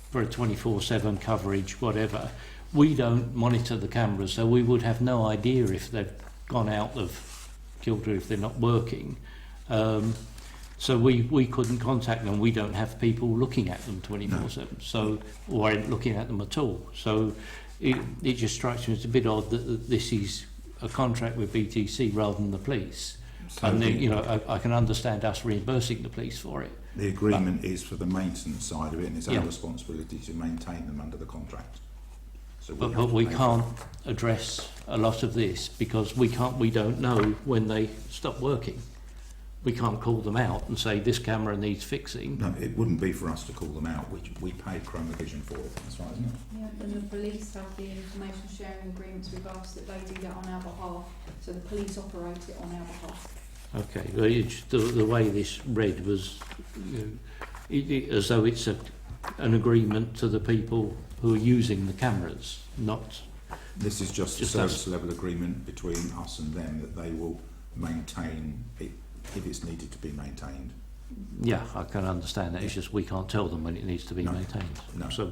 for a 24/7 coverage, whatever. We don't monitor the cameras, so we would have no idea if they've gone out of kilter, if they're not working. So we couldn't contact them. We don't have people looking at them 24/7, so, or looking at them at all. So it just strikes me as a bit odd that this is a contract with BTC rather than the police. So And I can understand us reimbursing the police for it. the agreement is for the maintenance side of it, and it's our Yeah. responsibility to maintain them under the contract. So But have to we pay can't address a lot of this because we don't know when they stop working. we can't call them out and say this camera needs fixing. No, it wouldn't be for us to call them out, which we pay Chroma Vision for, that's right, isn't it? Yeah, and the police have the information sharing agreements with us that they do that on our behalf, so the police operate it on our behalf. Okay, well, the way this read was as though it's an agreement to the people who are using the cameras, not... This is just a Just service us. level agreement between us and them that they will maintain it if it's needed to be maintained. Yeah, I can understand that. It's Yeah. just we can't tell them when it needs to be No. maintained. No. So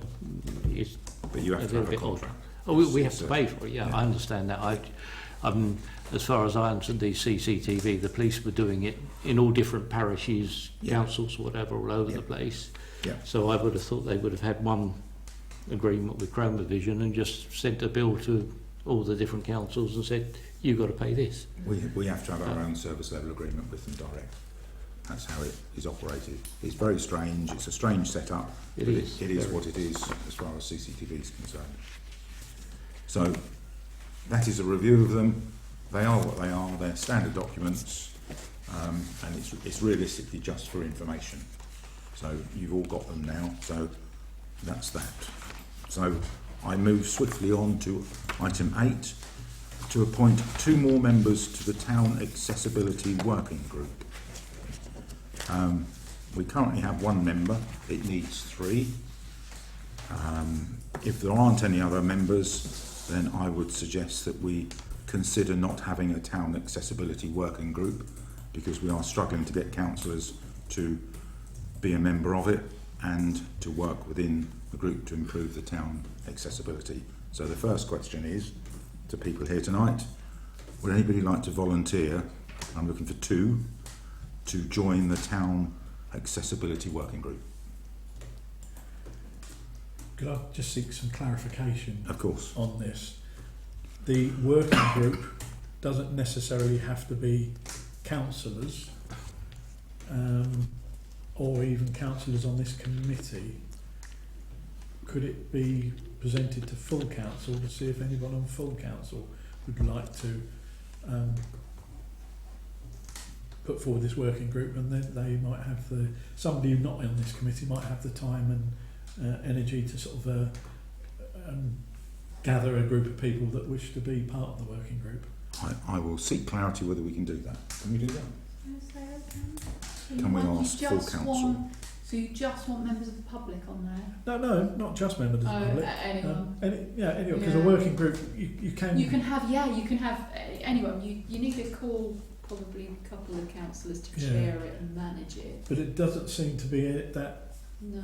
it's But you have a to little have a bit odd. contract. Oh, we have It's, to uh, pay for it. Yeah, yeah. I understand that. As far as I understand, the CCTV, the police were doing it in all different parishes, Yeah. councils, whatever, all over Yeah. the place. Yeah. So I would have thought they would have had one agreement with Chroma Vision and just sent a bill to all the different councils and said, you've got to pay this. We have to have our own service level agreement with them direct. That's how it is operated. It's very strange. It's a strange setup. It but is, It is very. what it is as far as CCTV is concerned. So that is a review of them. They are what they are. They're standard documents, and it's realistically just for information. So you've all got them now. So that's that. So I move swiftly on to item 8, to appoint 2 more members to the Town Accessibility Working Group. We currently have 1 member, it needs 3. If there aren't any other members, then I would suggest that we consider not having a Town Accessibility Working Group, because we are struggling to get councillors to be a member of it and to work within the group to improve the town accessibility. So the first question is, to people here tonight, would anybody like to volunteer, I'm looking for 2, to join the Town Accessibility Working Group? Could I just seek some clarification Of course. on this? The working group doesn't necessarily have to be councillors or even councillors on this committee. Could it be presented to full council to see if anyone on full council would like to put forward this working group, and then they might have somebody who's not on this committee might have the time and energy to sort of gather a group of people that wish to be part of the working group. I will seek clarity whether we can do that. Can we do that? Can we ask full council? So you just want members of the public on there? No, not just members of the public. Anyone. Anyone, because a Yeah. working group, you can... You can have anyone. You need to call probably a couple of councillors to Yeah. chair it and manage it. But it doesn't seem to be that No.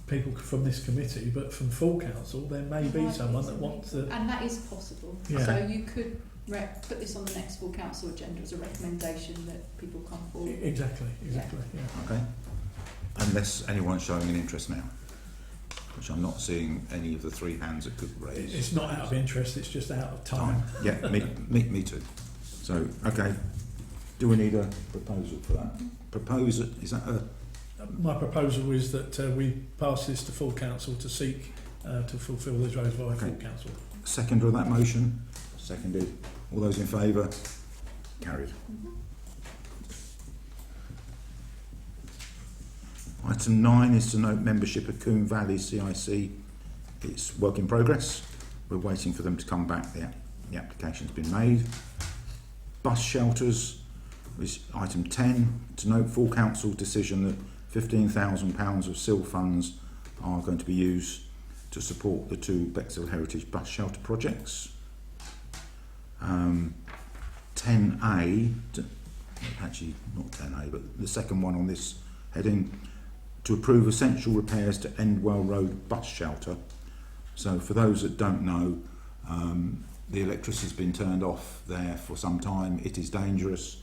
people from this committee, but from full council, there may be Might someone that some wants people. to... And that is possible. Yeah. So you could put this on the next full council agenda as a recommendation that people come forward. Exactly, yeah. Okay. Unless anyone's showing an interest now, which I'm not seeing any of the 3 hands that could raise. It's not out of interest, it's just out of time. Yeah, me too. So, okay. Do we need a proposal for that? Proposal, is that a... My proposal is that we pass this to full council to seek to fulfil these roles via full Okay. council. Seconder of that motion? Seconded. All those in favour? Carried. Item 9 is to note membership of Coombe Valley CIC. It's work in progress. We're waiting for them to come back. The application's been made. Bus shelters is item 10, to note full council decision that £15,000 of SIL funds are going to be used to support the 2 Bexhill Heritage bus shelter projects. 10A, actually not 10A, but the second one on this heading, to approve essential repairs to Endwell Road bus shelter. So for those that don't know, the electricity's been turned off there for some time. It is dangerous.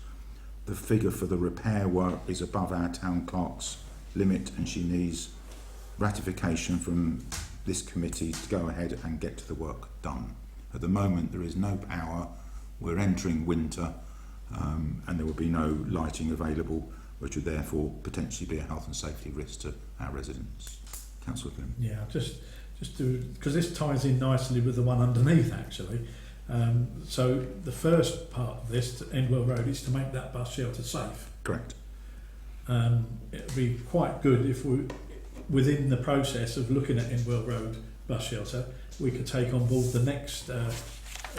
The figure for the repair work is above our town clerk's limit, and she needs ratification from this committee to go ahead and get the work done. At the moment there is no power, we're entering winter, and there will be no lighting available, which would therefore potentially be a health and safety risk to our residents. Councillor Flynn. Yeah, just to, because this ties in nicely with the one underneath actually. So the first part of this, to Endwell Road, is to make that bus shelter safe. Correct. It would be quite good if we, within the process of looking at Endwell Road bus shelter, we could take on board the next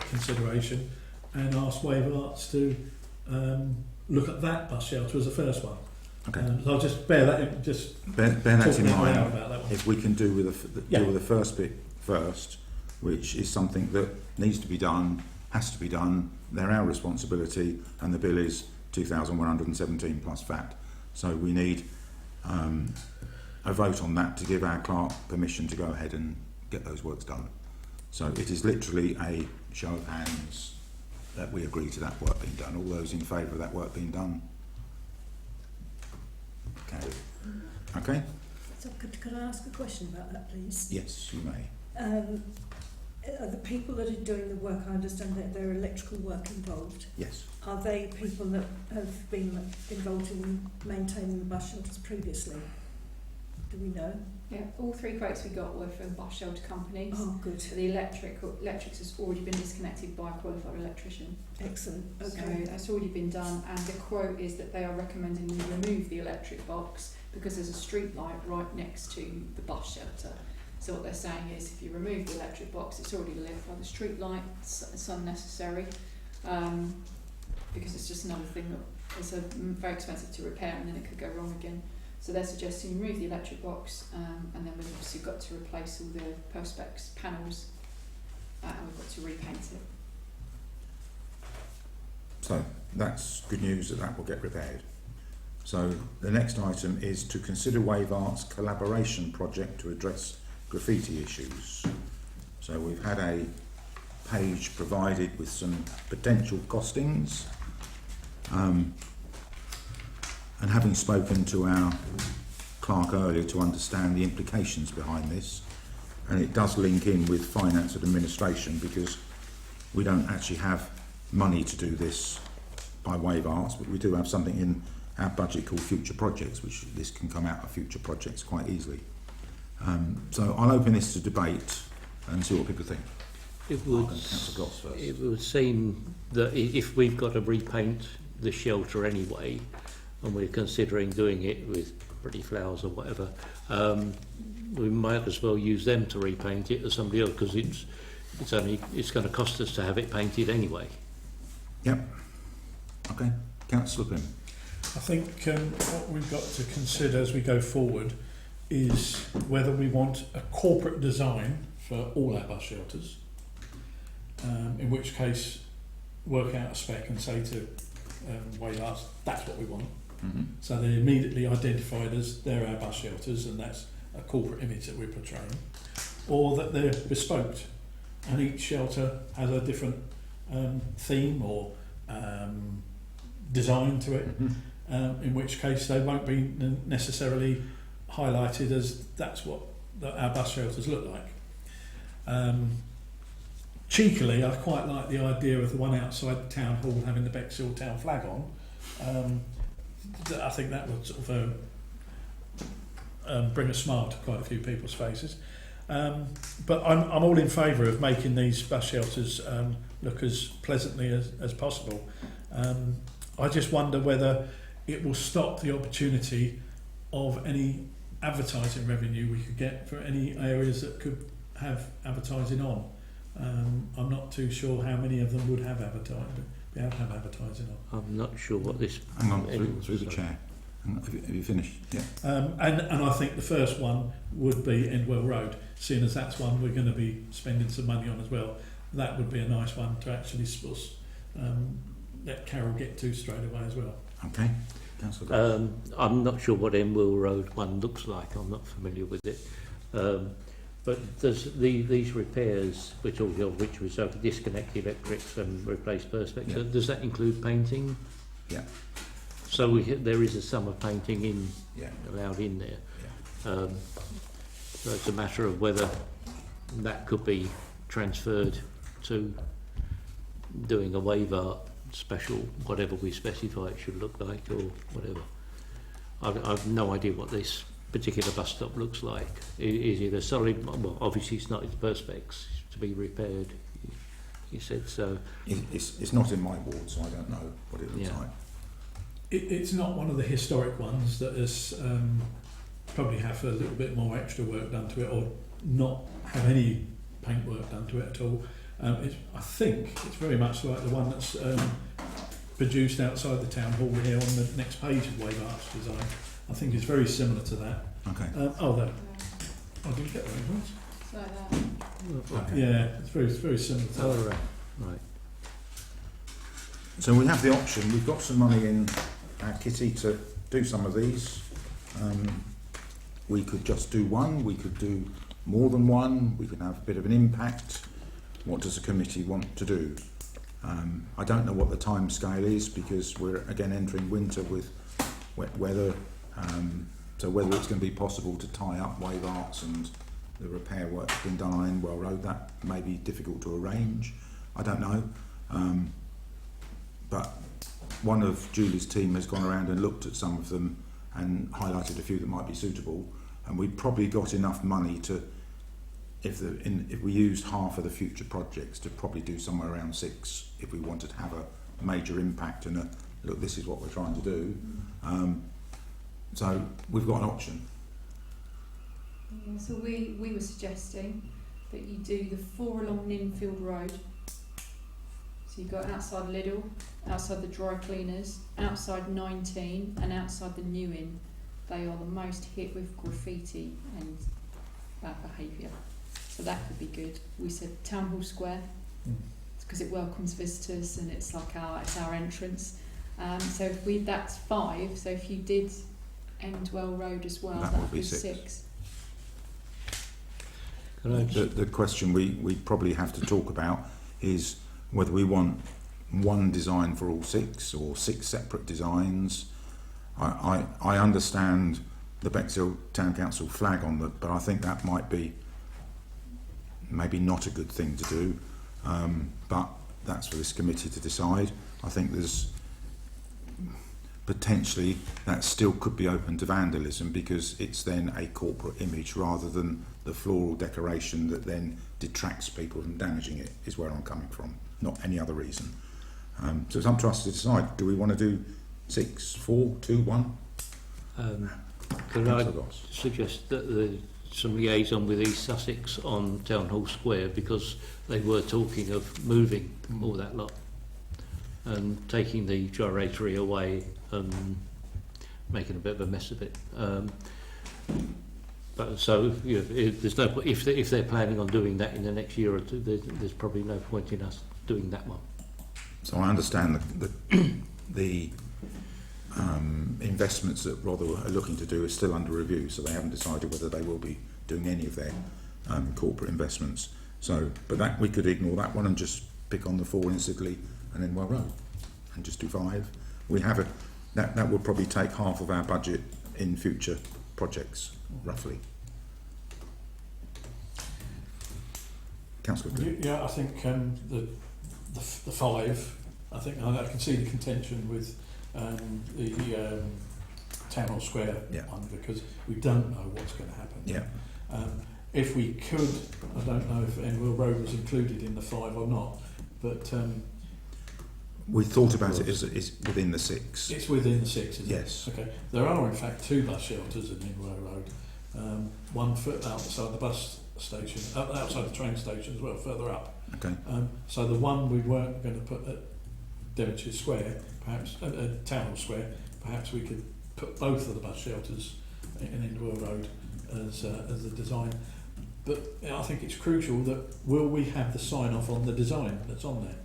consideration and ask Wave Arts to look at that bus shelter as the first one. Okay. So I'll just bear that in, Bear that talking in out loud mind. about that one. If we can do with Yeah. deal with the first bit first, which is something that needs to be done, has to be done. They're our responsibility, and the bill is 2,117 plus VAT. So we need a vote on that to give our clerk permission to go ahead and get those works done. So it is literally a show of hands that we agree to that work being done. All those in favour of that work being done? Okay? So could I ask a question about that, please? Yes, you may. The people that are doing the work, I understand that there are electrical work involved. Yes. Are they people that have been involved in maintaining the bus shelters previously? Do we know? Yeah, all 3 quotes we got were from bus shelter companies. Oh, good. So the electrics has already been disconnected by a qualified electrician. Excellent. Okay. So that's already been done, and the quote is that they are recommending we remove the electric box because there's a street light right next to the bus shelter. So what they're saying is if you remove the electric box, it's already lit by the street light, it's unnecessary, because it's just another thing that is very expensive to repair and then it could go wrong again. So they're suggesting remove the electric box, and then we've obviously got to replace all the Perspex panels, and we've got to repaint it. So that's good news that will get repaired. So the next item is to consider Wave Arts collaboration project to address graffiti issues. So we've had a page provided with some potential costings, and having spoken to our clerk earlier to understand the implications behind this, and it does link in with finance and administration because we don't actually have money to do this by Wave Arts, but we do have something in our budget called future projects, which this can come out of future projects quite easily. So I'll open this to debate and see what people think. It would, Councillor Goss first. it would seem that if we've got to repaint the shelter anyway, and we're considering doing it with pretty flowers or whatever, we might as well use them to repaint it as somebody else, because it's going to cost us to have it painted anyway. Yep. Okay. Councillor Pym. I think what we've got to consider as we go forward is whether we want a corporate design for all our bus shelters, in which case work out a spec and say to Wave Arts, that's what we want. Mm-hmm. So they're immediately identified as they're our bus shelters and that's a corporate image that we're portraying. Or that they're bespoke and each shelter has a different theme or design to it, in which case they won't be necessarily highlighted as that's what our bus shelters look like. Cheekily, I quite like the idea of the one outside the town hall having the Bexhill town flag on. I think that would sort of bring a smile to quite a few people's faces. But I'm all in favour of making these bus shelters look as pleasantly as possible. I just wonder whether it will stop the opportunity of any advertising revenue we could get for any areas that could have advertising on. I'm not too sure how many of them would have advertising on. I'm not sure what this... Hang on, through the chair. Hang on, have you finished? Yeah. And I think the first one would be Endwell Road, seeing as that's one we're going to be spending some money on as well. That would be a nice one to actually let Carol get to straight away as well. Okay. Councillor Goss. I'm not sure what Enwell Road one looks like. I'm not familiar with it. But there's these repairs, which we so disconnect electrics and replace perspex. Yeah. Does that include painting? Yeah. So there is a sum of painting Yeah. allowed in there. Yeah. So it's a matter of whether that could be transferred to doing a Wave Art special, whatever we specify it should look like, or whatever. I've no idea what this particular bus stop looks like. Is it a solid? Well, obviously it's not. It's perspex to be repaired. he said. So It's not in my ward, so I don't know what it looks Yeah. like. It's not one of the historic ones that has probably have a little bit more extra work done to it, or not have any paintwork done to it at all. I think it's very much like the one that's produced outside the town hall here on the next page of Wave Arts Design. I think it's very similar to that. Okay. There. I didn't get that one. It's like that. Okay. Yeah, it's very similar to Oh, that. right. So we have the option. We've got some money in our kitty to do some of these. We could just do one. We could do more than one. We could have a bit of an impact. What does the committee want to do? I don't know what the time scale is, because we're again entering winter with wet weather. So whether it's going to be possible to tie up Wave Arts and the repair work that's been done on Endwell Road, that may be difficult to arrange. I don't know. But one of Julie's team has gone around and looked at some of them and highlighted a few that might be suitable, and we've probably got enough money to, if we used half of the future projects, to probably do somewhere around 6 if we wanted to have a major impact and look, this is what we're trying to do. So we've got an option. Yeah, so we were suggesting that you do the 4 along Ninfield Road. So you've got outside Lidl, outside the dry cleaners, outside 19 and outside the New Inn. They are the most hit with graffiti and bad behaviour. So that could be good. We said Town Hall Square, because it welcomes visitors and it's like it's our entrance. So if that's 5. So if you did Endwell Road as well, that would be 6. The question we probably have to talk about is whether we want one design for all 6 or 6 separate designs. I understand the Bexhill Town Council flag on but I think that might be maybe not a good thing to do, but that's for this committee to decide. I think there's potentially that still could be open to vandalism, because it's then a corporate image rather than the floral decoration that then detracts people from damaging it, is where I'm coming from, not any other reason. So it's up to us to decide. Do we want to do 6, 4, 2, 1? Could I suggest that there's some liaison with East Sussex on Town Hall Square, because they were talking of moving all that lot and taking the gyratory away and making a bit of a mess of it. But so there's no, if they're planning on doing that in the next year or two, there's probably no point in us doing that one. So I understand the investments that Rotherham are looking to do is still under review, so they haven't decided whether they will be doing any of their corporate investments. So, but that we could ignore that one and just pick on the 4 in Sidley and then Well Road, and just do 5. We have that will probably take half of our budget in future projects, roughly. Councillor Green. Yeah, I think the 5. I think I can see the contention with the Town Hall Square one, because we don't know what's going to happen. Yeah. If we could, I don't know if Endwell Road was included in the 5 or not, but we thought about it as within the 6. it's within the 6, isn't Yes. it? Okay. There are in fact 2 bus shelters in Endwell Road. One foot outside the bus station, outside the train station as well, further up. Okay. So the one we weren't going to put at Devonshire Square, perhaps at Town Hall Square, perhaps we could put both of the bus shelters in Endwell Road as a design. But I think it's crucial that will we have the sign off on the design that's on there?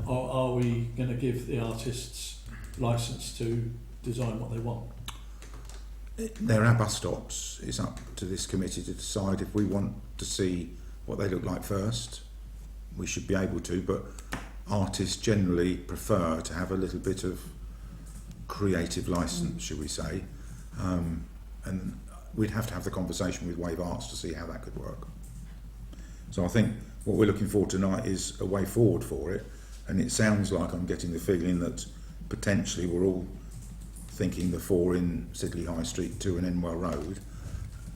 Or are we going to give the artists licence to design what they want? There are bus stops. It's up to this committee to decide if we want to see what they look like first. We should be able to, but artists generally prefer to have a little bit of creative licence, should we say. And we'd have to have the conversation with Wave Arts to see how that could work. So I think what we're looking for tonight is a way forward for it, and it sounds like I'm getting the feeling that potentially we're all thinking the 4 in Sidley High Street, 2 in Endwell Road,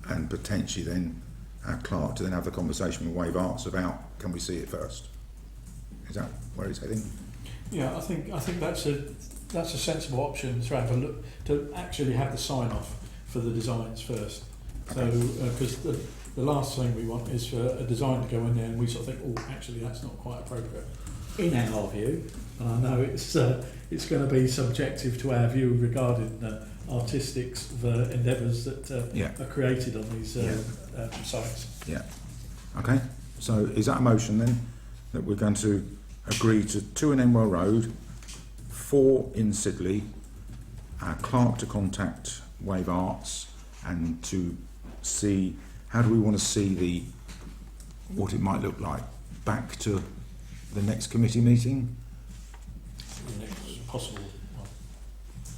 and potentially then our clerk to then have the conversation with Wave Arts about, can we see it first? Is that where it's heading? Yeah, I think that's a sensible option to have a look, to actually have the sign off for the designs first. So because the last thing we want is for a design to go in there and we sort of think, oh, actually that's not quite appropriate in our view. And I know it's going to be subjective to our view regarding artistic endeavours that are created on these sites. Yeah. Okay. So is that a motion then, that we're going to agree to 2 in Enwell Road, 4 in Sidley, Clark to contact Wave Arts, and to see how do we want to see what it might look like back to the next committee meeting? The next possible one.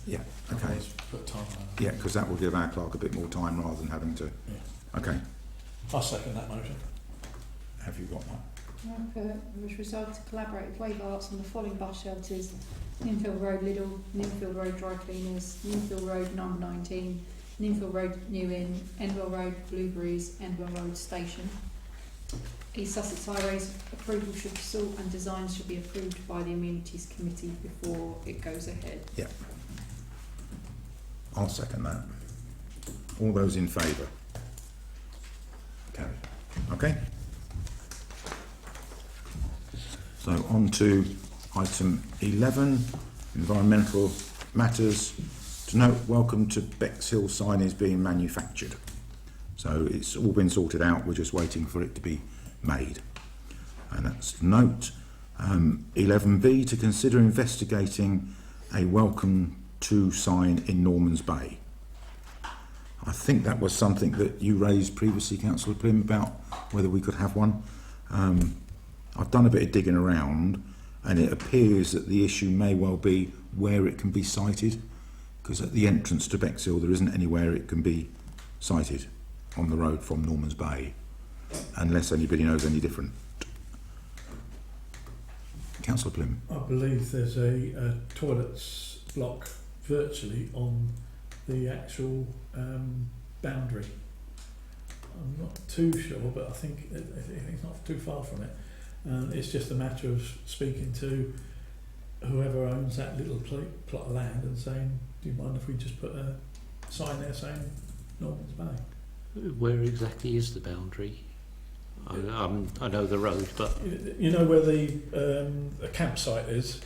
Yeah. Okay. Otherwise, put time on it. Yeah, because that will give our clerk a bit more time rather than having to. Yeah. Okay. I'll second that motion. Have you got that? Which resolved to collaborate with Wave Arts on the following bus shelters: Ninfield Road Lidl, Ninfield Road Dry Cleaners, Ninfield Road Number 19, Ninfield Road New Inn, Endwell Road Blueberries, Endwell Road Station. East Sussex Highways approval should be sought and designs should be approved by the Amenities Committee before it goes ahead. Yeah. I'll second that. All those in favour? Carried. Okay. So on to item 11, environmental matters. To note, welcome to Bexhill sign is being manufactured. So it's all been sorted out, we're just waiting for it to be made. And that's to note. 11B, to consider investigating a welcome to sign in Norman's Bay. I think that was something that you raised previously, Councillor Pym, about whether we could have one. I've done a bit of digging around and it appears that the issue may well be where it can be sited, because at the entrance to Bexhill there isn't anywhere it can be sited on the road from Norman's Bay, unless anybody knows any different. Councillor Pym. I believe there's a toilets block virtually on the actual boundary. I'm not too sure, but I think it's not too far from it. It's just a matter of speaking to whoever owns that little plot of land and saying, do you mind if we just put a sign there saying Norman's Bay? Where exactly is the boundary? I know the road, but you know where the campsite is?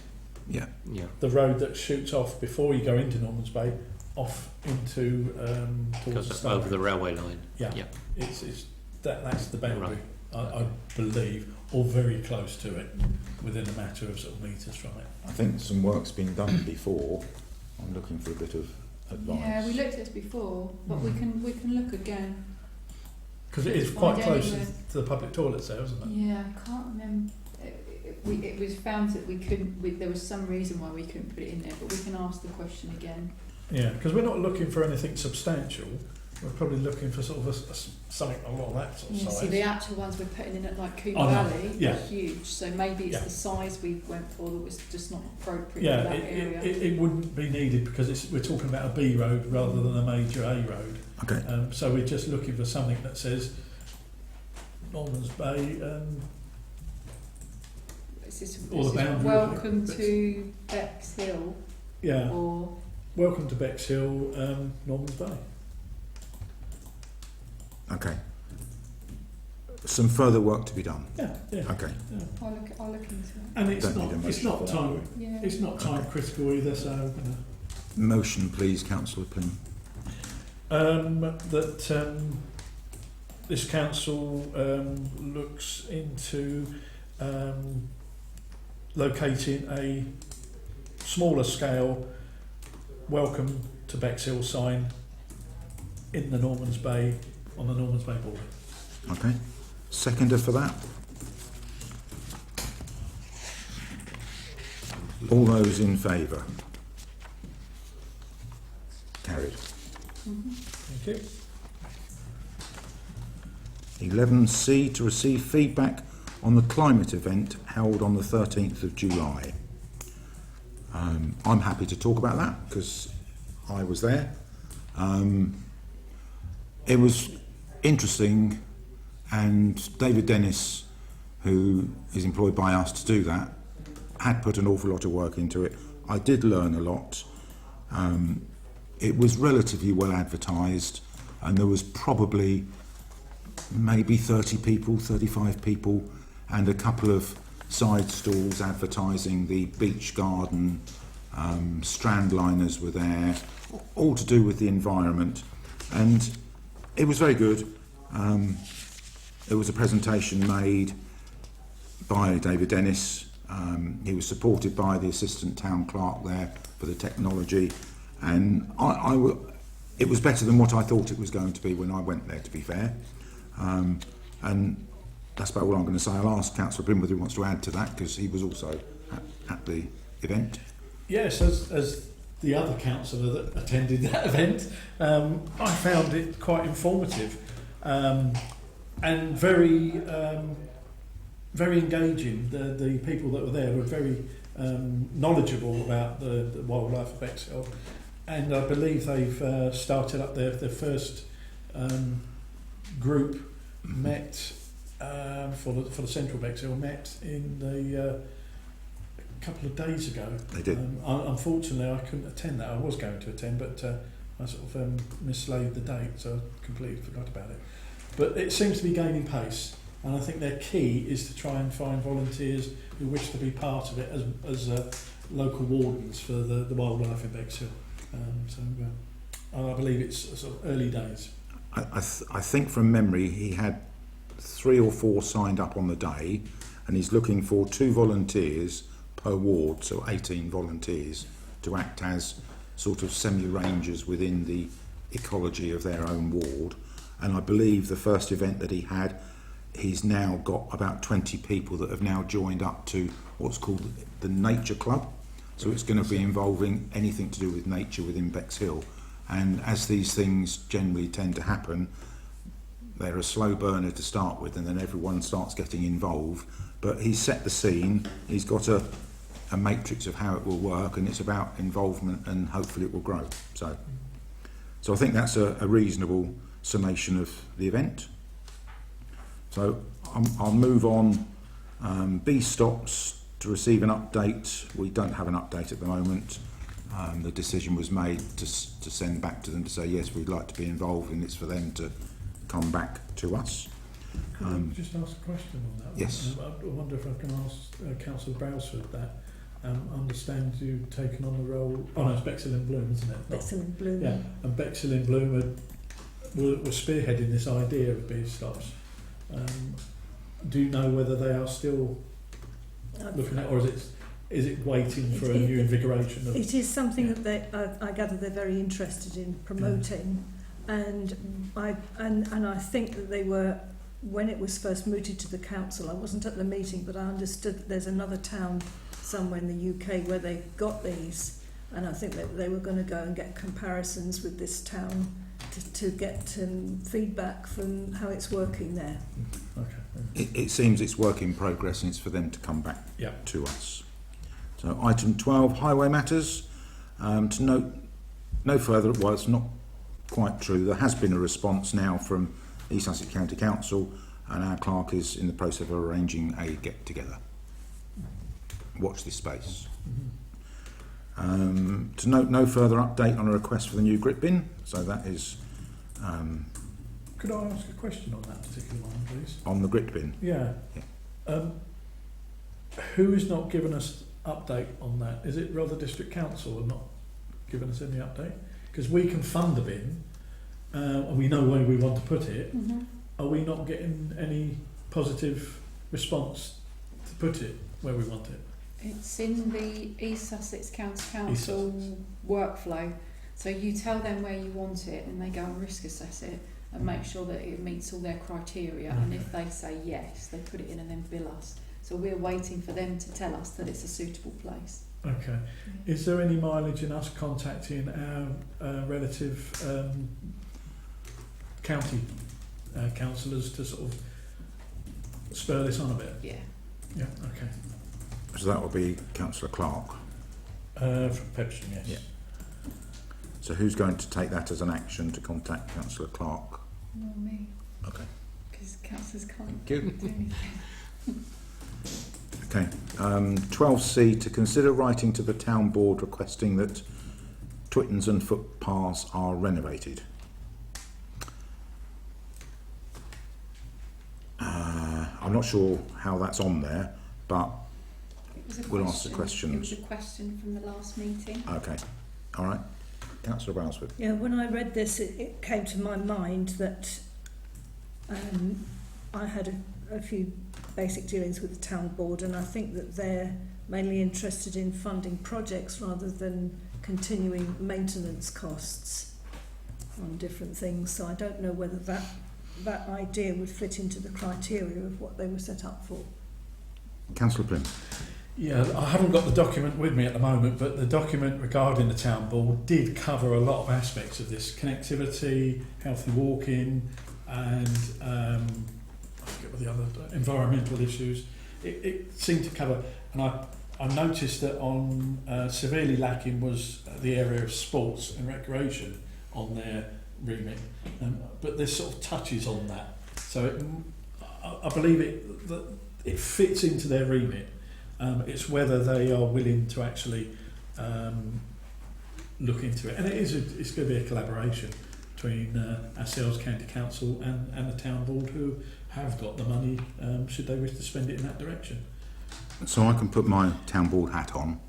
Yeah. yeah, The road that shoots off before you go into Norman's Bay, off into towards the goes start. over the railway line. Yeah, Yeah. it's that's the boundary, Right. I believe, or very close to it, within a matter of sort of metres from it. I think some work's been done before. I'm looking for a bit of advice. Yeah, we looked at this before, but we can look again. Because it is Find quite close anywhere. to the public toilets there, isn't it? Yeah, I can't remember. It was found that we couldn't. There was some reason why we couldn't put it in there, but we can ask the question again. Yeah, because we're not looking for anything substantial. We're probably looking for sort of something along that sort of Yeah, size. see, the actual ones we're putting in at like Cooper I know, Valley yeah. are huge, so maybe it's Yeah. the size we went for that was just not appropriate Yeah, for that area. it wouldn't be needed because we're talking about a B road rather than a major A road. Okay. So we're just looking for something that says Norman's Bay. It's just, Or the boundary, welcome but- to Bexhill, Yeah, or welcome to Bexhill, Norman's Bay. Okay. Some further work to be done. Yeah, yeah. Okay. yeah. I'll look into it. And it's Don't need a not motion for that, time. do Yeah. It's not time critical either. So Motion, please, Councillor Plym. that this council looks into locating a smaller scale welcome to Bexhill sign in the Norman's Bay, on the Norman's Bay border. Okay. Seconder for that? All those in favour? Carried. Thank you. 11C, to receive feedback on the climate event held on the 13th of July. I'm happy to talk about that because I was there. It was interesting, and David Dennis, who is employed by us to do that, had put an awful lot of work into it. I did learn a lot. It was relatively well advertised, and there was probably maybe 30 people, 35 people, and a couple of side stalls advertising the beach garden. Strand liners were there, all to do with the environment, and it was very good. It was a presentation made by David Dennis. He was supported by the assistant town clerk there for the technology, and it was better than what I thought it was going to be when I went there, to be fair. And that's about all I'm going to say. I'll ask Councillor Brim whether he wants to add to that, because he was also at the event. Yes, as the other councillor that attended that event, I found it quite informative and very very engaging. The people that were there were very knowledgeable about the wildlife of Bexhill, and I believe they've started up their first group met for the Central Bexhill met in the couple of days ago. They did. Unfortunately, I couldn't attend that. I was going to attend, but I sort of mislaid the date, so I completely forgot about it. But it seems to be gaining pace, and I think their key is to try and find volunteers who wish to be part of it as local wardens for the wildlife in Bexhill. I believe it's sort of early days. I think from memory he had 3 or 4 signed up on the day, and he's looking for 2 volunteers per ward, so 18 volunteers to act as sort of semi-rangers within the ecology of their own ward. And I believe the first event that he had, he's now got about 20 people that have now joined up to what's called the Nature Club. So it's going to be involving anything to do with nature within Bexhill. And as these things generally tend to happen, they're a slow burner to start with, and then everyone starts getting involved. But he's set the scene, he's got a matrix of how it will work, and it's about involvement, and hopefully it will grow. So I think that's a reasonable summation of the event. So I'll move on. B stops to receive an update. We don't have an update at the moment. The decision was made to send back to them to say yes, we'd like to be involved, and it's for them to come back to us. Can I just ask a question on that? Yes. I wonder if I can ask Councillor Brailsford that. I understand you've taken on the role. Oh no, it's Bexhill in Bloom, isn't it? Bexhill in Bloom. Yeah, and Bexhill in Bloom were spearheading this idea of bee stops. Do you know whether they are still looking at, or is it waiting for a new invigoration? It is something that I gather they're very interested in promoting, and I think that they were, when it was first mooted to the council. I wasn't at the meeting, but I understood that there's another town somewhere in the UK where they've got these, and I think that they were going to go and get comparisons with this town to get feedback from how it's working there. Okay. It seems it's work in progress, and it's for them to come back to us. So item 12, highway matters. To note no further, well, it's not quite true. There has been a response now from East Sussex County Council, and our clerk is in the process of arranging a get-together. Watch this space. To note no further update on a request for the new grit bin. So that is... Could I ask a question on that particular one, please? On the grit bin? Yeah. Who has not given us update on that? Is it Rother District Council have not given us any update? Because we can fund the bin, and we know where we want to put it. Are we not getting any positive response to put it where we want it? It's in the East Sussex County Council workflow. So you tell them where you want it, and they go and risk assess it and make sure that it meets all their criteria. And if they say yes, they put it in and then bill us. So we're waiting for them to tell us that it's a suitable place. Okay. Is there any mileage in us contacting our relative county councillors to sort of spur this on a bit? Yeah. Yeah. Okay. So that will be Councillor Clark. From Pepsham, yes. Yeah. So who's going to take that as an action to contact Councillor Clark? Not me. Okay. Because councillors can't Thank you. do anything. Okay. 12C, to consider writing to the town board requesting that Twittons and footpaths are renovated. I'm not sure how that's on there, but It was a we'll ask the question. It was questions. a question from the last meeting. Okay, all right. Councillor Brailsford. Yeah, when I read this, it came to my mind that I had a few basic dealings with the town board, and I think that they're mainly interested in funding projects rather than continuing maintenance costs on different things. So I don't know whether that idea would fit into the criteria of what they were set up for. Councillor Plym. Yeah, I haven't got the document with me at the moment, but the document regarding the town board did cover a lot of aspects of this: connectivity, healthy walking, and I forget what the other environmental issues. It seemed to cover, and I noticed that on severely lacking was the area of sports and recreation on their remit, but this sort of touches on that. So I believe it fits into their remit. It's whether they are willing to actually look into it, and it's going to be a collaboration between ourselves, County Council, and the town board, who have got the money should they wish to spend it in that direction. So I can put my town board hat on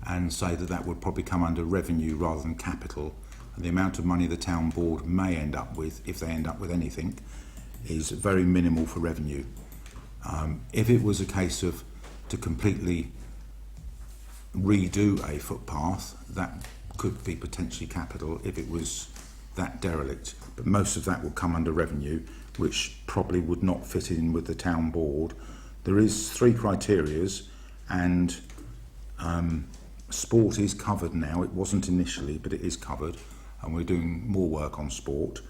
and say that would probably come under revenue rather than capital. And the amount of money the town board may end up with, if they end up with anything, is very minimal for revenue. If it was a case of to completely redo a footpath, that could be potentially capital if it was that derelict. But most of that will come under revenue, which probably would not fit in with the town board. There is 3 criterias, and sport is covered now. It wasn't initially, but it is covered, and we're doing more work on sport.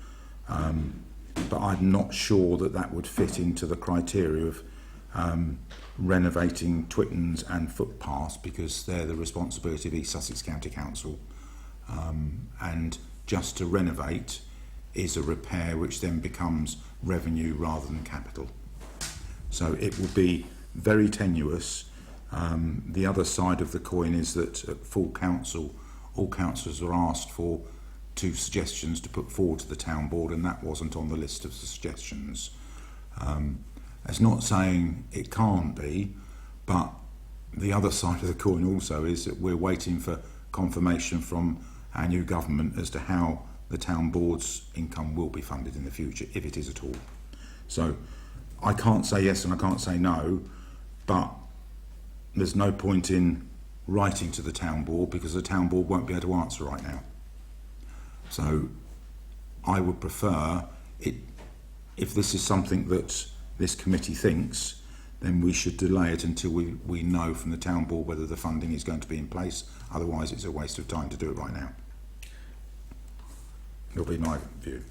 But I'm not sure that would fit into the criteria of renovating Twittons and footpaths, because they're the responsibility of East Sussex County Council, and just to renovate is a repair which then becomes revenue rather than capital. So it will be very tenuous. The other side of the coin is that at full council, all councillors are asked for 2 suggestions to put forward to the town board, and that wasn't on the list of the suggestions. It's not saying it can't be, but the other side of the coin also is that we're waiting for confirmation from our new government as to how the town board's income will be funded in the future, if it is at all. So I can't say yes and I can't say no, but there's no point in writing to the town board because the town board won't be able to answer right now. So I would prefer it, if this is something that this committee thinks, then we should delay it until we know from the town board whether the funding is going to be in place. Otherwise it's a waste of time to do it right now. It'll be my view.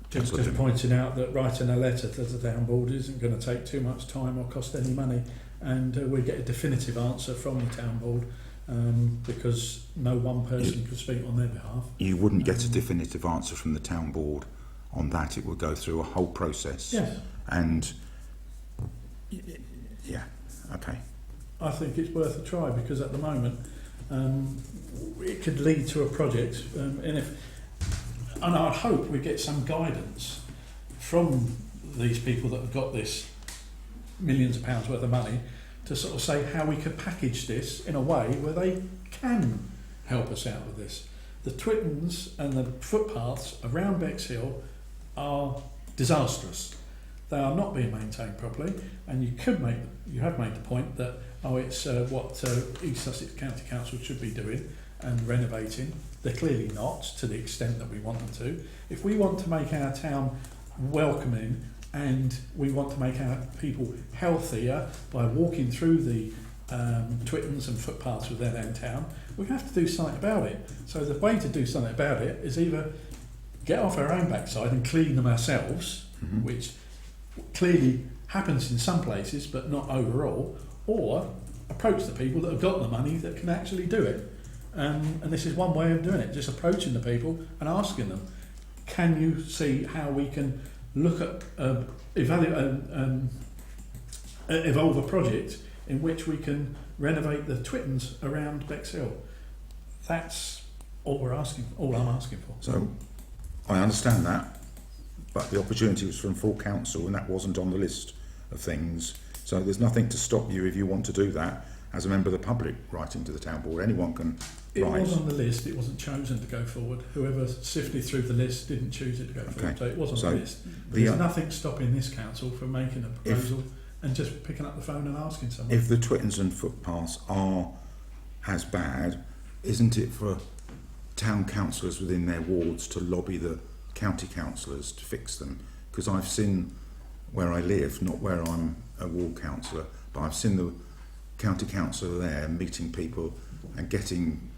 Just pointing out that writing a letter to the town board isn't going to take too much time or cost any money, and we get a definitive answer from the town board, because no one person could speak on their behalf. You wouldn't get a definitive answer from the town board on that. It would go through a whole process. Yes. And yeah, okay. I think it's worth a try, because at the moment it could lead to a project, and I hope we get some guidance from these people that have got this millions of pounds worth of money to sort of say how we could package this in a way where they can help us out with this. The Twittons and the footpaths around Bexhill are disastrous. They are not being maintained properly, and you have made the point that it's what East Sussex County Council should be doing and renovating. They're clearly not to the extent that we want them to. If we want to make our town welcoming and we want to make our people healthier by walking through the Twittons and footpaths within our town, we have to do something about it. So the way to do something about it is either get off our own backside and clean them ourselves, which clearly happens in some places but not overall, or approach the people that have got the money that can actually do it. And this is one way of doing it, just approaching the people and asking them, can you see how we can look at evolve a project in which we can renovate the Twittons around Bexhill. That's all I'm asking for. So I understand that, but the opportunity was from full council and that wasn't on the list of things. So there's nothing to stop you if you want to do that as a member of the public writing to the town board. Anyone can It write. was on the list, it wasn't chosen to go forward. Whoever sifted through the list didn't choose it to go forward, so it was on the list. There's nothing stopping this council from making a proposal and just picking up the phone and asking someone. If the Twittons and footpaths are as bad, isn't it for town councillors within their wards to lobby the county councillors to fix them? Because I've seen where I live, not where I'm a ward councillor, but I've seen the county councillor there meeting people and getting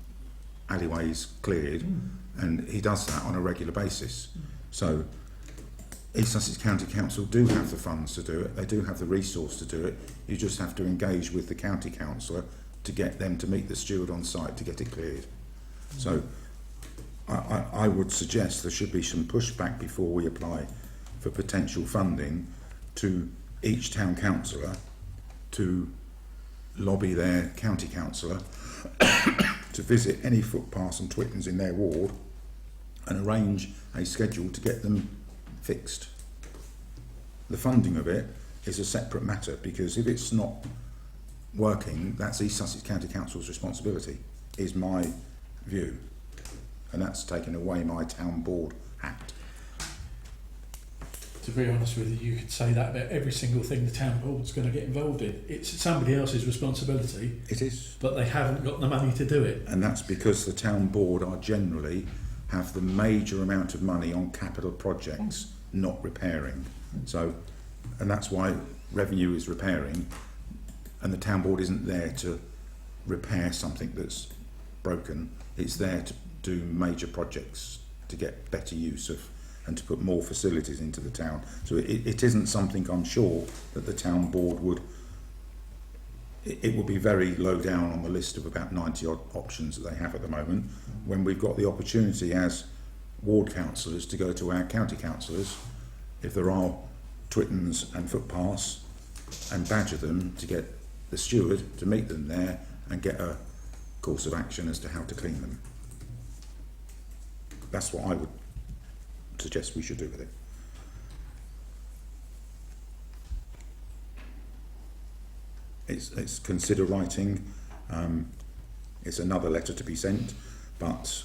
alleyways cleared, and he does that on a regular basis. So East Sussex County Council do have the funds to do it, they do have the resource to do it. You just have to engage with the county councillor to get them to meet the steward on site to get it cleared. So I would suggest there should be some pushback before we apply for potential funding to each town councillor to lobby their county councillor to visit any footpaths and Twittons in their ward and arrange a schedule to get them fixed. The funding of it is a separate matter, because if it's not working, that's East Sussex County Council's responsibility, is my view, and that's taking away my town board hat. To be honest with you, you could say that about every single thing the town board's going to get involved in. It's somebody else's responsibility. It is. But they haven't got the money to do it. And that's because the town board are generally have the major amount of money on capital projects, not repairing. So, and that's why revenue is repairing, and the town board isn't there to repair something that's broken. It's there to do major projects to get better use of and to put more facilities into the town. So it isn't something, I'm sure, that the town board would, it would be very low down on the list of about 90 odd options that they have at the moment, when we've got the opportunity as ward councillors to go to our county councillors, if there are Twittons and footpaths, and badger them to get the steward to meet them there and get a course of action as to how to clean them. That's what I would suggest we should do with it. It's consider writing, it's another letter to be sent, but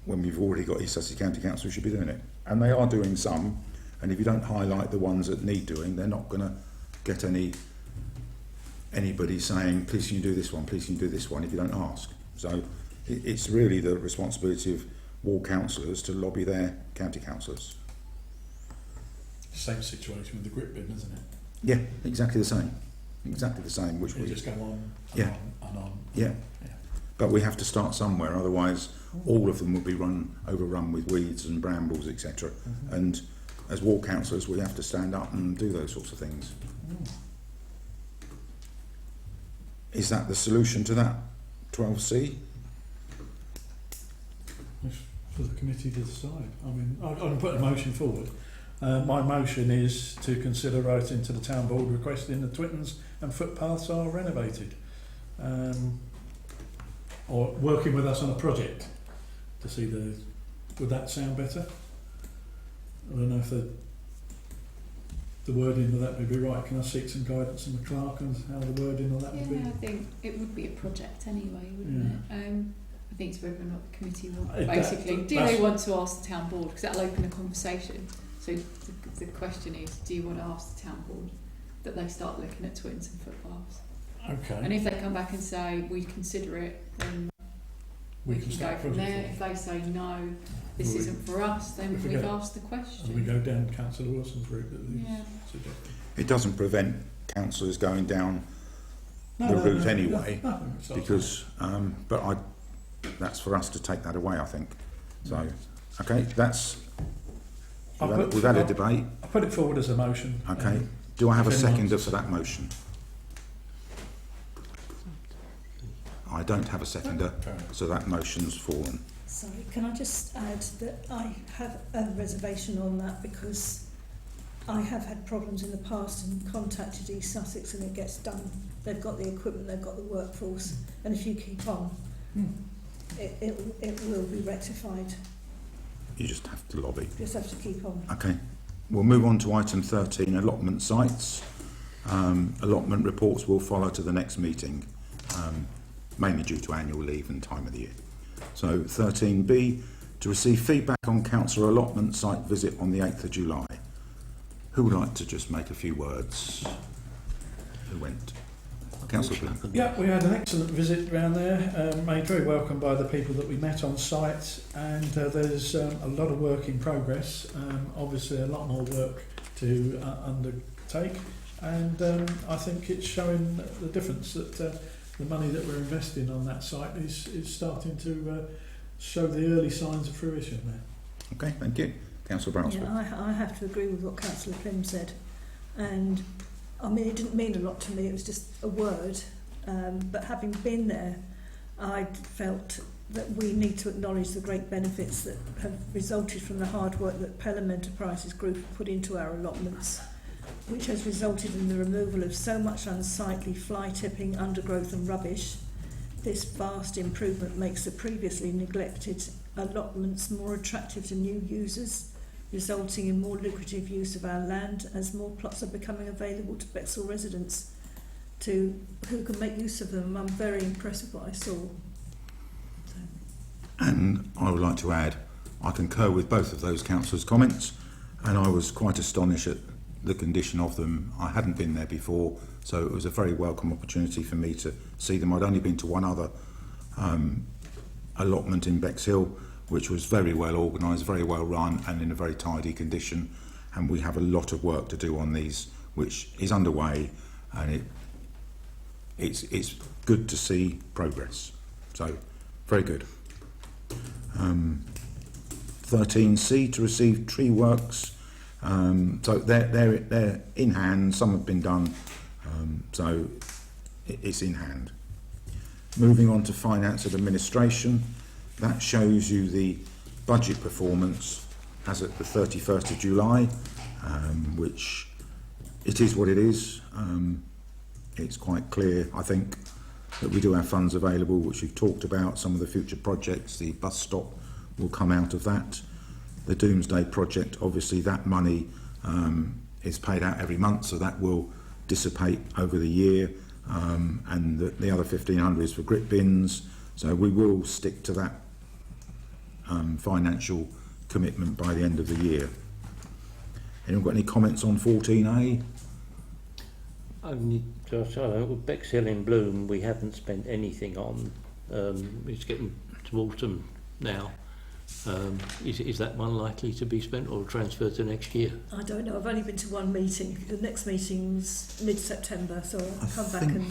when we've already got East Sussex County Council, we should be doing it. And they are doing some, and if you don't highlight the ones that need doing, they're not going to get anybody saying, please can you do this one, please can you do this one, if you don't ask. So it's really the responsibility of ward councillors to lobby their county councillors. Same situation with the grip bin, isn't it? Yeah, exactly the same. Exactly the same. Which we we just go on and yeah. on and on. Yeah. But we have to start somewhere, otherwise all of them will be overrun with weeds and brambles, etc. And as ward councillors, we have to stand up and do those sorts of things. Is that the solution to that 12C? For the committee to decide. I mean, I can put a motion forward. My motion is to consider writing to the town board requesting the Twittons and footpaths are renovated, or working with us on a project to see the. Would that sound better? I don't know if the wording of that would be right. Can I seek some guidance from the clerk on how the wording of that would be? Yeah, I think it would be a project anyway, wouldn't it? I think it's whether or not the committee will they want to ask the town board, because that'll open a conversation. So the question is, do you want to ask the town board that they start looking at Twittons and footpaths? Okay. And if they come back and say we consider it, then we can go from there. If they say no, this isn't for us, then we've asked the question. And we go down Councillor Wilson's route that they suggested. It doesn't prevent councillors going down the route anyway, because but that's for us to take that away, I think. So, okay, we've had a debate. I put it forward as a motion. Okay, do I have a seconder for that motion? I don't have a seconder, so that motion's fallen. Sorry, can I just add that I have a reservation on that, because I have had problems in the past and contacted East Sussex, and it gets done. They've got the equipment, they've got the workforce, and if you keep on, it will be rectified. You just have to lobby. You just have to keep on. Okay. We'll move on to item 13, allotment sites. Allotment reports will follow to the next meeting, mainly due to annual leave and time of the year. So 13B, to receive feedback on council allotment site visit on the 8th of July. Who would like to just make a few words? Who went? Councillor Bloom. Yeah, we had an excellent visit round there, made very welcome by the people that we met on site, and there's a lot of work in progress, obviously a lot more work to undertake, and I think it's showing the difference that the money that we're investing on that site is starting to show the early signs of fruition there. Okay, thank you. Councillor Brailsford. Yeah, I have to agree with what Councillor Pym said, and I mean, it didn't mean a lot to me, it was just a word, but having been there, I felt that we need to acknowledge the great benefits that have resulted from the hard work that Pelham Enterprises Group have put into our allotments, which has resulted in the removal of so much unsightly fly tipping, undergrowth and rubbish. This vast improvement makes the previously neglected allotments more attractive to new users, resulting in more lucrative use of our land as more plots are becoming available to Bexhill residents who can make use of them. I'm very impressed with what I saw. So. And I would like to add, I concur with both of those councillors' comments, and I was quite astonished at the condition of them. I hadn't been there before, so it was a very welcome opportunity for me to see them. I'd only been to one other allotment in Bexhill, which was very well organised, very well run and in a very tidy condition, and we have a lot of work to do on these, which is underway, and it's good to see progress. So, very good. 13C, to receive tree works. So they're in hand, some have been done, so it's in hand. Moving on to finance and administration. That shows you the budget performance as at the 31st of July, which it is what it is. It's quite clear, I think, that we do have funds available, which we've talked about. Some of the future projects, the bus stop will come out of that. The Doomsday project, obviously that money is paid out every month, so that will dissipate over the year. And the other 1,500 is for grip bins. So we will stick to that financial commitment by the end of the year. Anyone got any comments on 14A? Only Bexhill in Bloom we haven't spent anything on. It's getting to autumn now. Is that one likely to be spent or transferred to next year? I don't know, I've only been to one meeting. The next meeting's mid-September, so I'll come back and...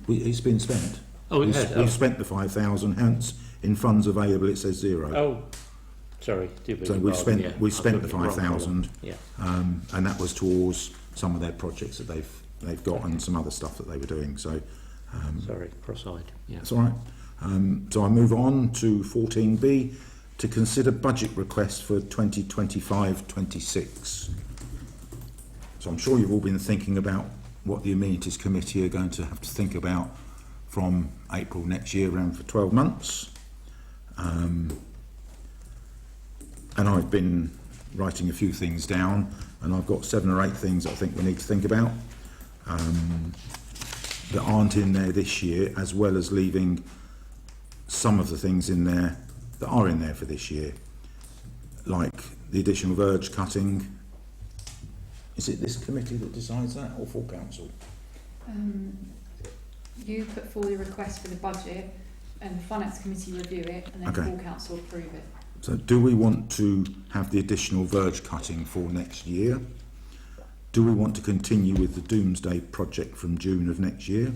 It's been spent. Oh, it has? We've spent the 5,000, hence in funds available it says zero. Oh, sorry. So we've spent the 5,000, yeah. And that was towards some of their projects that they've got and some other stuff that they were doing. So sorry, cross-eyed. Yeah. That's all right. So I move on to 14B, to consider budget requests for 2025-26. So I'm sure you've all been thinking about what the Amenities Committee are going to have to think about from April next year, around for 12 months. And I've been writing a few things down, and I've got 7 or 8 things I think we need to think about that aren't in there this year, as well as leaving some of the things in there that are in there for this year, like the additional verge cutting. Is it this committee that decides that, or full council? You put forward a request for the budget, and the finance committee review it, and then full council approve it. So do we want to have the additional verge cutting for next year? Do we want to continue with the Doomsday project from June of next year?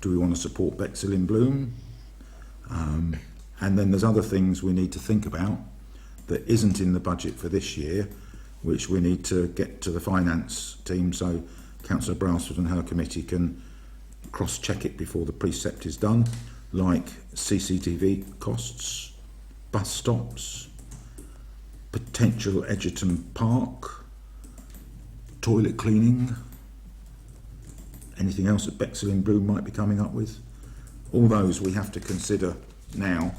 Do we want to support Bexhill in Bloom? And then there's other things we need to think about that isn't in the budget for this year, which we need to get to the finance team so Councillor Brailsford and her committee can cross-check it before the precept is done, like CCTV costs, bus stops, potential Edgerton Park, toilet cleaning. Anything else that Bexhill-in-Bloom might be coming up with? All those we have to consider now,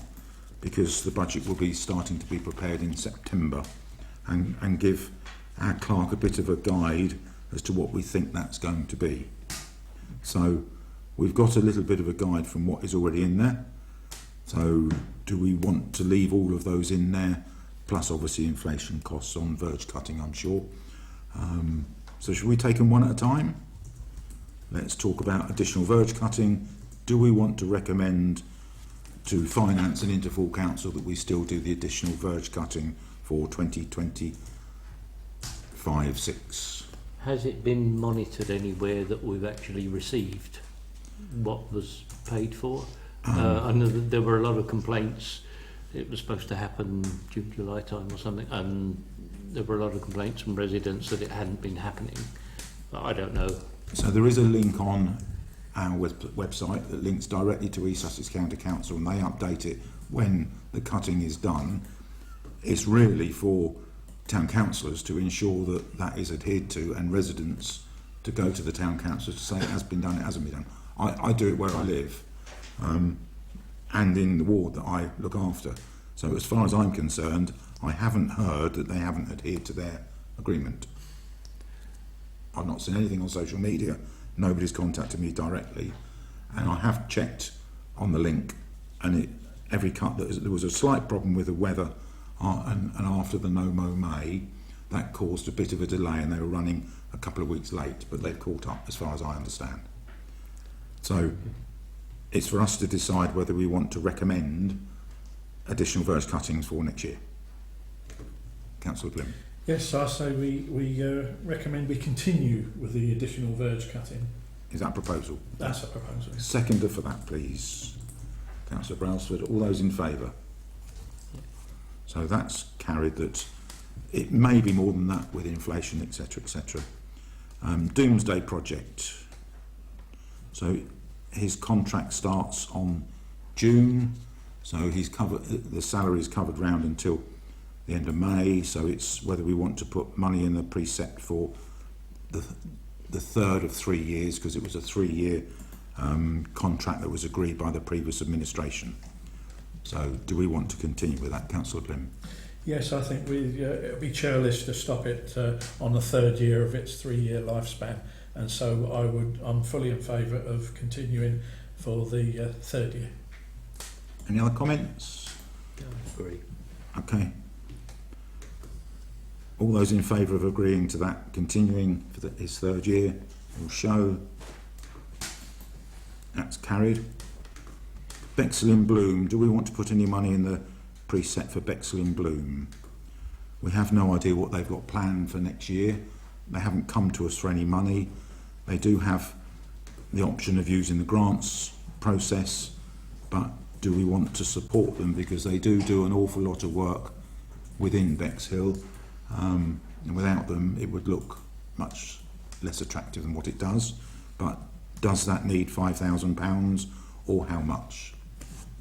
because the budget will be starting to be prepared in September, and give our clerk a bit of a guide as to what we think that's going to be. So we've got a little bit of a guide from what is already in there. So do we want to leave all of those in there, plus obviously inflation costs on verge cutting, I'm sure. So should we take them one at a time? Let's talk about additional verge cutting. Do we want to recommend to Finance and Interfall Council that we still do the additional verge cutting for 2025-6? Has it been monitored anywhere that we've actually received what was paid for? I know that there were a lot of complaints. It was supposed to happen June, July time or something, and there were a lot of complaints from residents that it hadn't been happening. But I don't know. So there is a link on our website that links directly to East Sussex County Council, and they update it when the cutting is done. It's really for town councillors to ensure that that is adhered to, and residents to go to the town council to say it has been done, it hasn't been done. I do it where I live, and in the ward that I look after. So as far as I'm concerned, I haven't heard that they haven't adhered to their agreement. I've not seen anything on social media. Nobody's contacted me directly, and I have checked on the link, and every cut there was a slight problem with the weather, and after the no-mow May, that caused a bit of a delay, and they were running a couple of weeks late, but they've caught up as far as I understand. So it's for us to decide whether we want to recommend additional verge cuttings for next year. Councillor Glim. Yes, I say we recommend we continue with the additional verge cutting. Is that a proposal? That's a proposal. Seconder for that, please. Councillor Brailsford. All those in favour? So that's carried. That it may be more than that with inflation, etc., etc. Doomsday project. So his contract starts on June. So he's covered. The salary is covered round until the end of May. So it's whether we want to put money in the precept for the third of 3 years, because it was a 3-year contract that was agreed by the previous administration. So do we want to continue with that, Councillor Glim? Yes, I think it would be churlish to stop it on the third year of its 3-year lifespan, and so I'm fully in favour of continuing for the third year. Any other comments? I agree. Okay. All those in favour of agreeing to that, continuing for his third year, will show. That's carried. Bexhill-in-Bloom. Do we want to put any money in the preset for Bexhill-in-Bloom? We have no idea what they've got planned for next year. They haven't come to us for any money. They do have the option of using the grants process, but do we want to support them, because they do an awful lot of work within Bexhill, and without them it would look much less attractive than what it does. But does that need £5,000, or how much?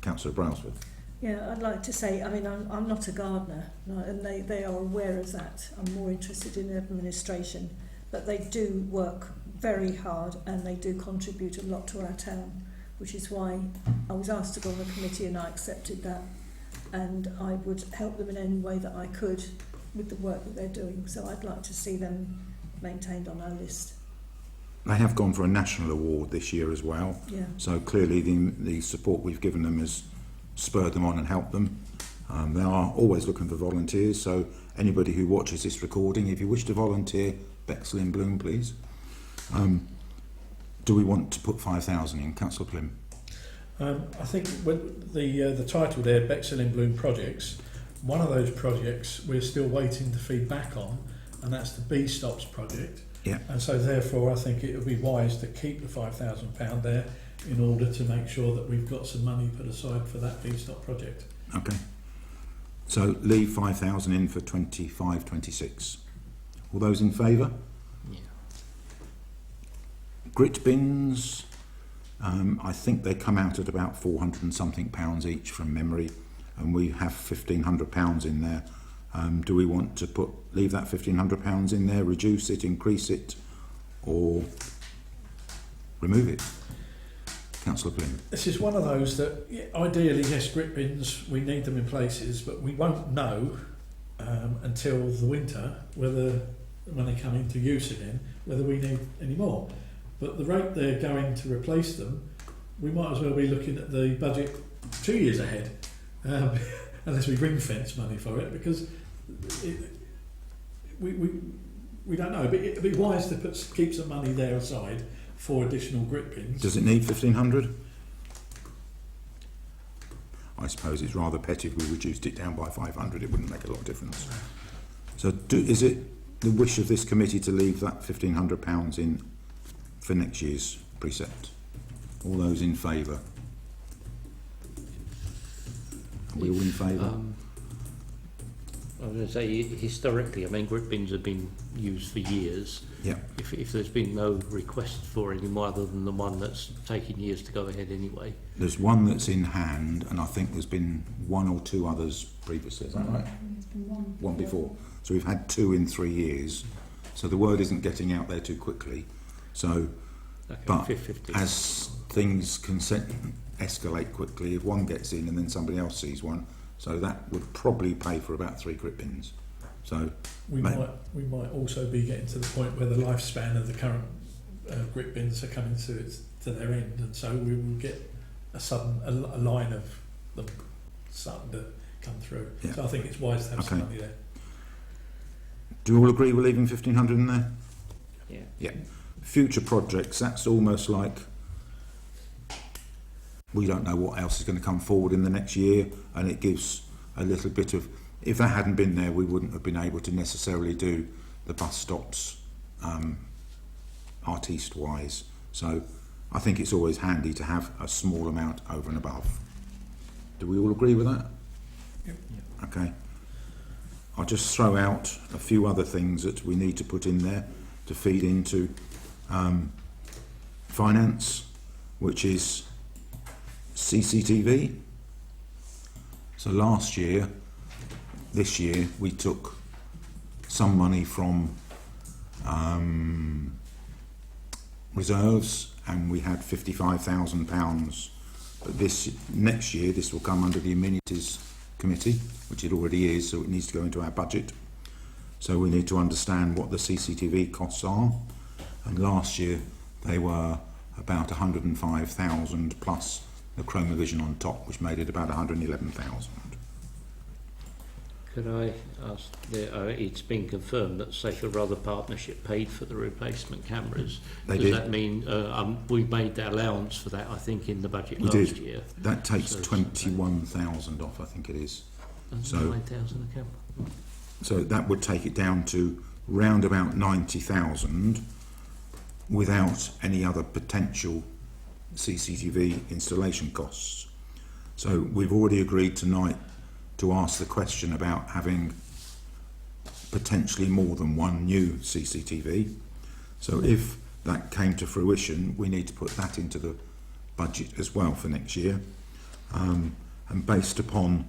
Councillor Brailsford. Yeah, I'd like to say, I mean, I'm not a gardener, no, and they are aware of that. I'm more interested in administration, but they do work very hard, and they do contribute a lot to our town, which is why I was asked to go on the committee, and I accepted that, and I would help them in any way that I could with the work that they're doing. So I'd like to see them maintained on our list. They have gone for a national award this year as well. Yeah. So clearly the support we've given them has spurred them on and helped them. They are always looking for volunteers, so anybody who watches this recording, if you wish to volunteer, Bexhill-in-Bloom, please. Do we want to put 5,000 in? Councillor Plim. I think with the title there, Bexhill-in-Bloom projects, one of those projects we're still waiting to feed back on, and that's the Bee Stops project. Yeah. And so therefore I think it would be wise to keep the £5,000 there in order to make sure that we've got some money put aside for that Bee Stop project. Okay. So leave 5,000 in for 25-26. All those in favour? Yeah. Grit bins, I think they come out at about 400 and something pounds each from memory, and we have £1,500 in there Do we want to leave that £1,500 in there, reduce it, increase it, or remove it? Councillor Blinn. This is one of those that, ideally, yes, grip bins, we need them in places, but we won't know until the winter whether, when they come into use again, whether we need any more. But the rate they're going to replace them, we might as well be looking at the budget 2 years ahead, unless we ring fence money for it, because we don't know. But it'd be wise to keep some money there aside for additional grip bins. Does it need 1,500? I suppose it's rather petty if we reduced it down by 500. It wouldn't make a lot of difference. So is it the wish of this committee to leave that £1,500 in for next year's precept? All those in favour? Are we all in favour? I was going to say, historically, I mean, grip bins have been used for years. Yeah. If there's been no request for any more other than the one that's taking years to go ahead anyway. There's one that's in hand, and I think there's been one or two others previously. Is that right? There's been One before. So we've had 2 in 3 years. So the word isn't getting out there too quickly. So, Okay, but 50. as things can escalate quickly, if one gets in and then somebody else sees one, so that would probably pay for about 3 grip bins. So We might also be getting to the point where the lifespan of the current grip bins are coming to their end, and so we will get a line of them starting to come through. Yeah. So I think it's wise to have some Okay. money there. do you all agree we're leaving 1,500 in there? Yeah. Yeah. Future projects, that's almost like we don't know what else is going to come forward in the next year, and it gives a little bit of, if that hadn't been there, we wouldn't have been able to necessarily do the bus stops artiste wise. So I think it's always handy to have a small amount over and above. Do we all agree with that? Yep. Okay. I'll just throw out a few other things that we need to put in there to feed into finance, which is CCTV. So this year we took some money from reserves, and we had £55,000. But next year this will come under the amenities committee, which it already is, so it needs to go into our budget. So we need to understand what the CCTV costs are, and last year they were about 105,000 plus the chromovision on top, which made it about 111,000. Could I ask, it's been confirmed that Safe Rather Partnership paid for the replacement cameras. They Does did. that mean we made the allowance for that, I think, in the budget We last did. year? That takes So- 21,000 off, I think it is. So- 9,000 a camera. So that would take it down to round about 90,000 without any other potential CCTV installation costs. So we've already agreed tonight to ask the question about having potentially more than one new CCTV. So if that came to fruition, we need to put that into the budget as well for next year. And based upon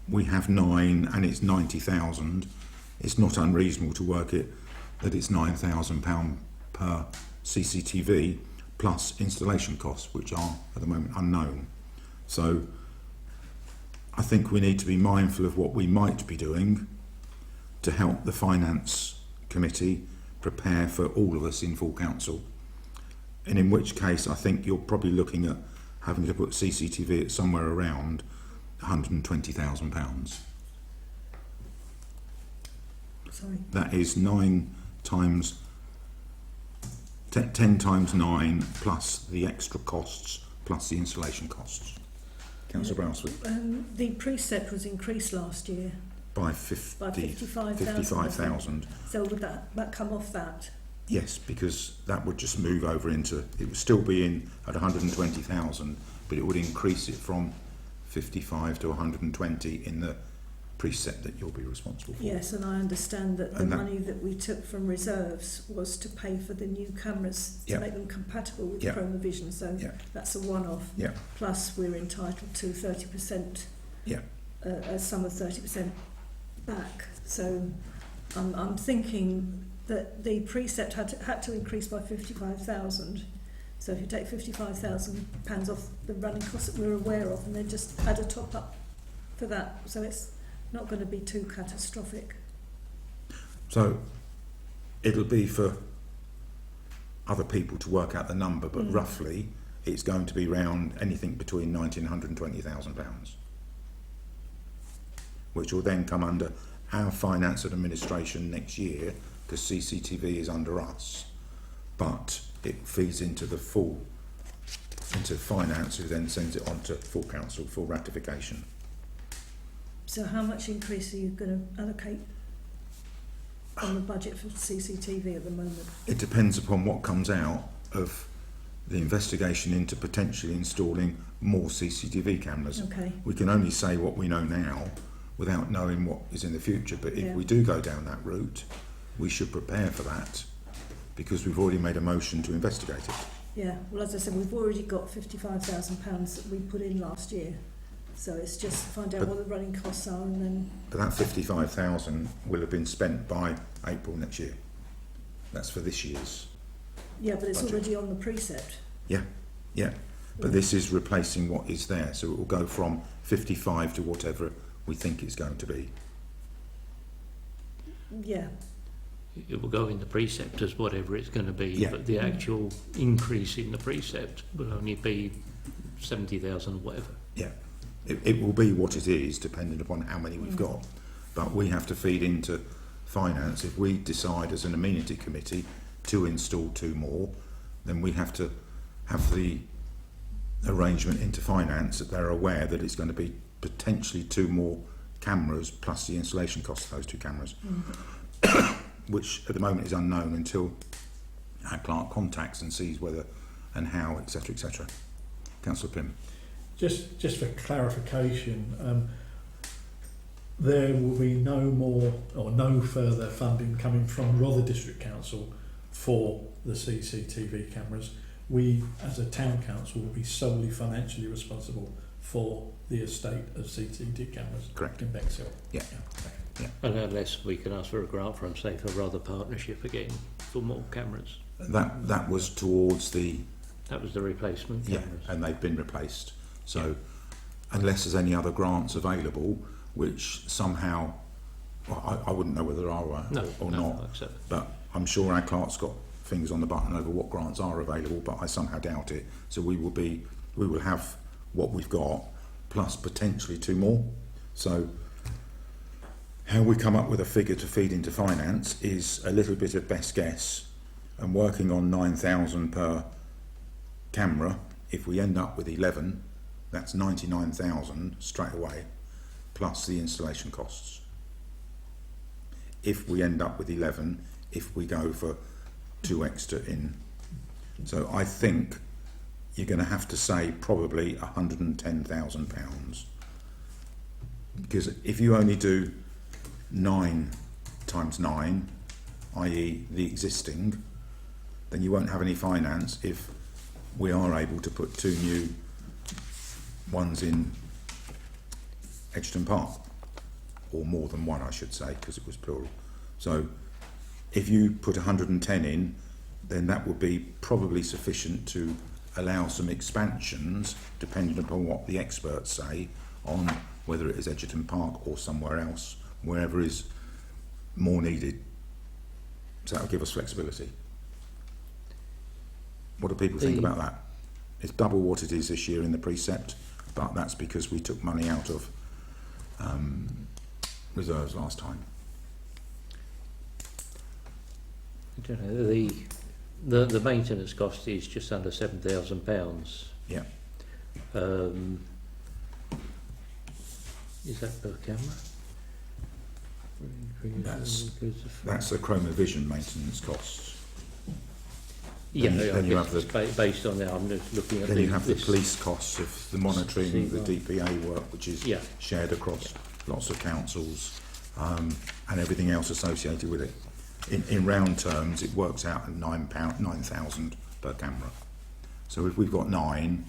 we have 9 and it's 90,000, it's not unreasonable to work it that it's £9,000 per CCTV plus installation costs, which are at the moment unknown. So I think we need to be mindful of what we might be doing to help the finance committee prepare for all of us in full council, and in which case I think you're probably looking at having to put CCTV at somewhere around £120,000. Sorry. That is 10 times 9 plus the extra costs plus the installation costs. Councillor Brailsford. The precept was increased last year By by 55,000. 55,000. So would that come off that? Yes, because that would just move over into, it would still be in at 120,000, but it would increase it from 55 to 120 in the precept that you'll be responsible for. Yes, and I understand that the And that- money that we took from reserves was to pay for the new cameras to Yeah. make them compatible with Yeah. Chromovision. So Yeah. that's a one-off. Yeah. Plus, we're entitled to 30%. Yeah. A sum of 30% back So I'm thinking that the precept had to increase by 55,000. So if you take £55,000 off the running costs that we're aware of, and then just add a top up for that, so it's not going to be too catastrophic. So it'll be for other people to work out the number, but roughly it's going to be around anything between £90,000 and £120,000, which will then come under our finance and administration next year, because CCTV is under us, but it feeds into finance, who then sends it on to full council for ratification. So how much increase are you going to allocate on the budget for CCTV at the moment? It depends upon what comes out of the investigation into potentially installing more CCTV cameras. Okay. We can only say what we know now without knowing what is in the future, but if we do go down that route, we should prepare for that, because we've already made a motion to investigate it. Yeah, well, as I said, we've already got £55,000 that we put in last year, so it's just to find out what the running costs are, and then... But that 55,000 will have been spent by April next year. That's for this year's. Yeah, but it's budget. already on the precept. Yeah. But this is replacing what is there, so it will go from 55 to whatever we think it's going to be. Yeah. It will go in the precept as whatever it's going to be, Yeah. but the actual increase in the precept will only be 70,000 or whatever. Yeah. It will be what it is, depending upon how many we've got. But we have to feed into finance. If we decide as an amenity committee to install 2 more, then we have to have the arrangement into finance that they're aware that it's going to be potentially 2 more cameras plus the installation cost of those 2 cameras, which at the moment is unknown until our clerk contacts and sees whether and how, etc., etc. Councillor Pym. Just for clarification, there will be no more or no further funding coming from Rother District Council for the CCTV cameras. We, as a town council, will be solely financially responsible for the estate of CCTV cameras. Correct. In Bexhill. Yeah. And unless we can ask for a grant from, say, for Rother Partnership again for more cameras. That was towards the... That was the replacement cameras. Yeah, and they've been replaced. So unless there's any other grants available, which somehow, well, I wouldn't know whether there are or not, but I'm sure our clerk's got fingers on the button over what grants are available, but I somehow doubt it. So we will have what we've got plus potentially 2 more. So how we come up with a figure to feed into finance is a little bit of best guess, and working on 9,000 per camera. If we end up with 11, that's 99,000 straight away, plus the installation costs. If we end up with 11, if we go for 2 extra in. So I think you're going to have to say probably £110,000, because if you only do 9 times 9, i.e. the existing, then you won't have any finance if we are able to put 2 new ones in Edgerton Park, or more than 1 I should say, because it was plural. So if you put 110 in, then that would be probably sufficient to allow some expansions, depending upon what the experts say on whether it is Edgerton Park or somewhere else, wherever is more needed. So that will give us flexibility. What do people think about that? It's double what it is this year in the precept, but that's because we took money out of reserves last time. I don't know, the maintenance cost is just under £7,000. Yeah. Is that per camera? That's the Chromovision maintenance costs. Yeah, then you have based on that. I'm just looking at. Then you have the police costs of the monitoring, the DPA work, which is Yeah. shared across lots of councils, and everything else associated with it. In round terms, it works out at £9,000 per camera. So if we've got 9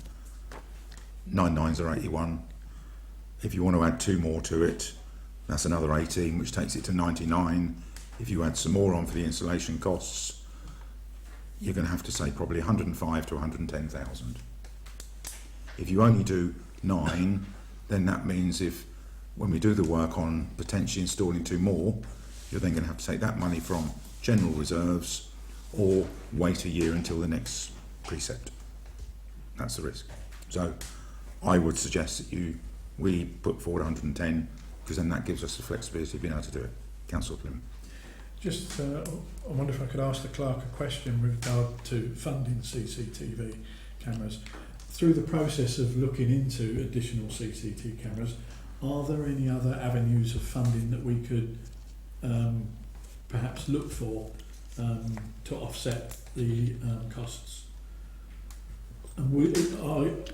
nines are 81. If you want to add 2 more to it, That's another 18, which takes it to 99. If you add some more on for the installation costs, you're going to have to say probably 105 to 110,000. If you only do 9, then that means if, when we do the work on potentially installing 2 more, you're then going to have to take that money from general reserves or wait a year until the next precept. That's the risk. So I would suggest that we put forward 110, because then that gives us the flexibility of being able to do it. Councillor Plym. Just, I wonder if I could ask the clerk a question with regard to funding CCTV cameras. Through the process of looking into additional CCTV cameras, are there any other avenues of funding that we could perhaps look for to offset the costs? And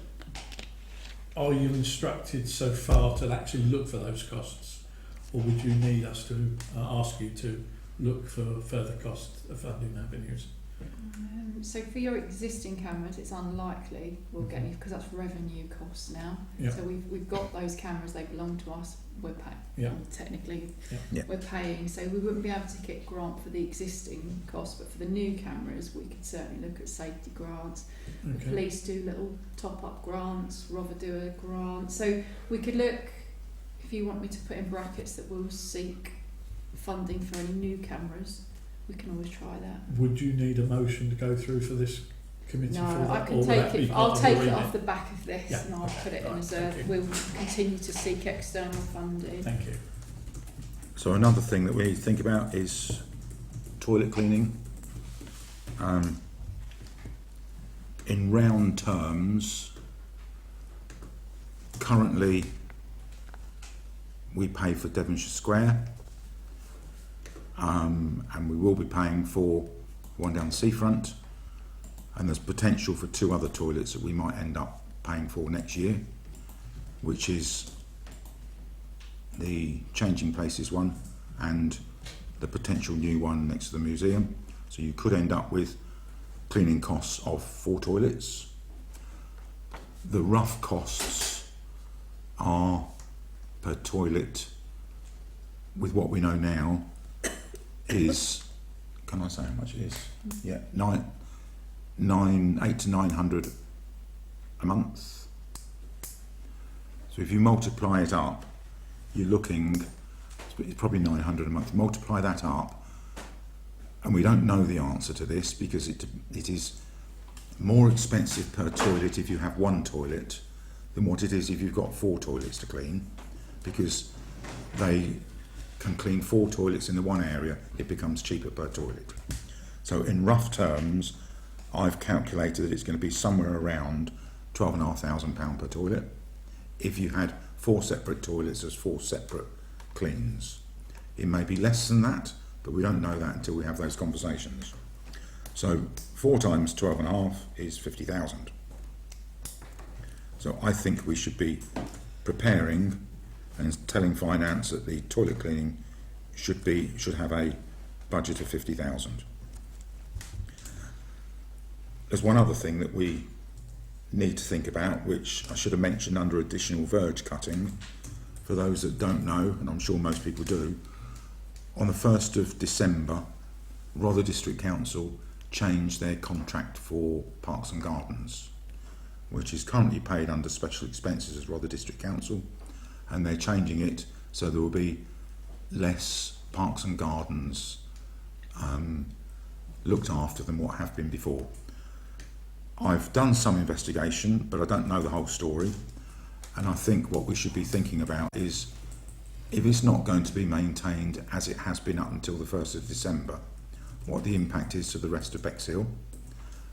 are you instructed so far to actually look for those costs, or would you need us to ask you to look for further cost funding avenues? So for your existing cameras, it's unlikely we'll get any, because that's revenue costs now. Yeah. So we've got those cameras, they belong to us, we're paying. Yeah. Technically, Yeah. we're paying. So we wouldn't be able to get grant for the existing costs, but for the new cameras, we could certainly look at safety grants. The Okay. police do little top-up grants, Rother do a grant. So we could look, if you want me to put in brackets that we'll seek funding for any new cameras, we can always try that. Would you need a motion to go through for this committee? No, for that, I or can will that take be it. part I'll of the take it remit? off the back of this, Yeah, and I'll okay, put it in right, as thank a. you. We'll continue to seek external funding. Thank you. So another thing that we need to think about is toilet cleaning. In round terms, currently we pay for Devonshire Square, and we will be paying for one down the seafront, and there's potential for 2 other toilets that we might end up paying for next year, which is the Changing Places one and the potential new one next to the museum. So you could end up with cleaning costs of 4 toilets. The rough costs are per toilet, with what we know now, is, can I say how much it is? Yeah, 8 to 900 a month. So if you multiply it up, you're looking, it's probably 900 a month. Multiply that up, and we don't know the answer to this because it is more expensive per toilet if you have 1 toilet than what it is if you've got 4 toilets to clean, because they can clean 4 toilets in the one area, it becomes cheaper per toilet. So in rough terms, I've calculated that it's going to be somewhere around £12,500 per toilet. If you had 4 separate toilets, there's 4 separate cleans. It may be less than that, but we don't know that until we have those conversations. So 4 times 12.5 is 50,000. So I think we should be preparing and telling finance that the toilet cleaning should have a budget of 50,000. There's one other thing that we need to think about, which I should have mentioned under additional verge cutting. For those that don't know, and I'm sure most people do, on the 1st of December, Rother District Council changed their contract for Parks and Gardens, which is currently paid under special expenses as Rother District Council, and they're changing it so there will be less Parks and Gardens looked after than what have been before. I've done some investigation, but I don't know the whole story, and I think what we should be thinking about is, if it's not going to be maintained as it has been up until the 1st of December, what the impact is to the rest of Bexhill,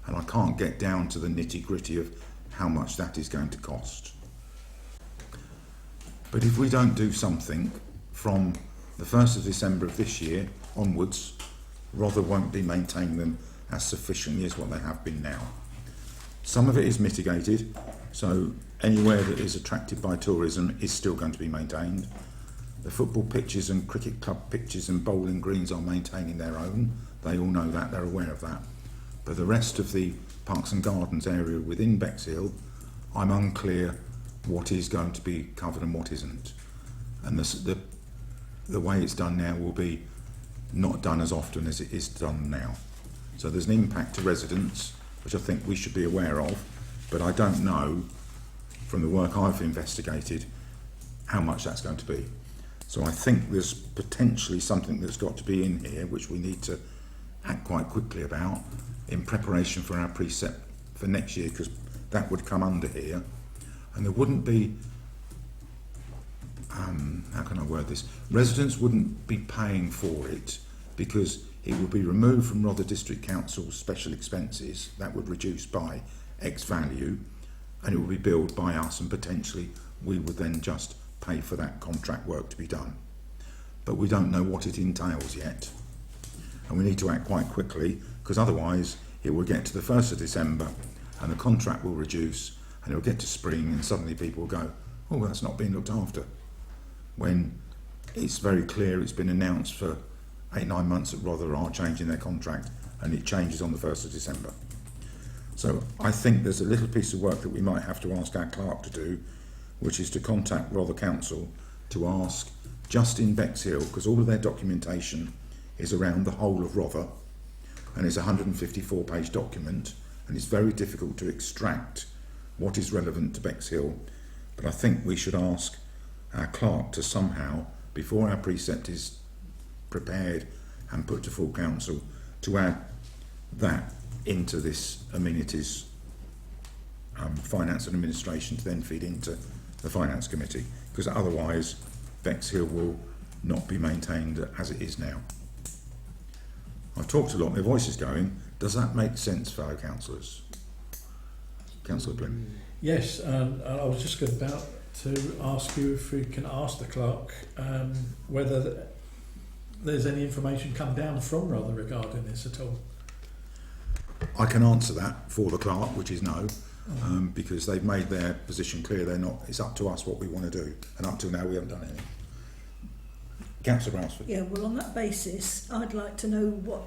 and I can't get down to the nitty-gritty of how much that is going to cost. But if we don't do something from the 1st of December of this year onwards, Rother won't be maintaining them as sufficiently as what they have been now. Some of it is mitigated, so anywhere that is attracted by tourism is still going to be maintained. The football pitches and cricket club pitches and bowling greens are maintaining their own. They all know that, they're aware of that. But the rest of the Parks and Gardens area within Bexhill, I'm unclear what is going to be covered and what isn't. And the the way it's done now will be not done as often as it is done now. So there's an impact to residents, which I think we should be aware of, but I don't know from the work I've investigated how much that's going to be. So I think there's potentially something that's got to be in here which we need to act quite quickly about in preparation for our precept for next year, because that would come under here, and there wouldn't be how can I word this? Residents wouldn't be paying for it because it would be removed from Rother District Council's special expenses. That would reduce by X value, and it would be billed by us, and potentially we would then just pay for that contract work to be done. But we don't know what it entails yet, and we need to act quite quickly, because otherwise it will get to the 1st of December and the contract will reduce, and it will get to spring and suddenly people will go, oh, that's not being looked after, when it's very clear it's been announced for 8-9 months that Rother are changing their contract, and it changes on the 1st of December. So I think there's a little piece of work that we might have to ask our clerk to do, which is to contact Rother Council to ask, just in Bexhill, because all of their documentation is around the whole of Rother, and it's a 154-page document, and it's very difficult to extract what is relevant to Bexhill. But I think we should ask our clerk to somehow, before our precept is prepared and put to full council, to add that into this amenities finance and administration, to then feed into the finance committee, because otherwise Bexhill will not be maintained as it is now. I've talked a lot, my voice is going. Does that make sense, fellow councillors? Councillor Blim. Yes, and I was just about to ask you if we can ask the clerk whether there's any information come down from Rother regarding this at all. I can answer that for the clerk, which is no, because they've made their position clear. They're not. It's up to us what we want to do, and up till now we haven't done anything. Councillor Brailsford. Yeah, well, on that basis, I'd like to know what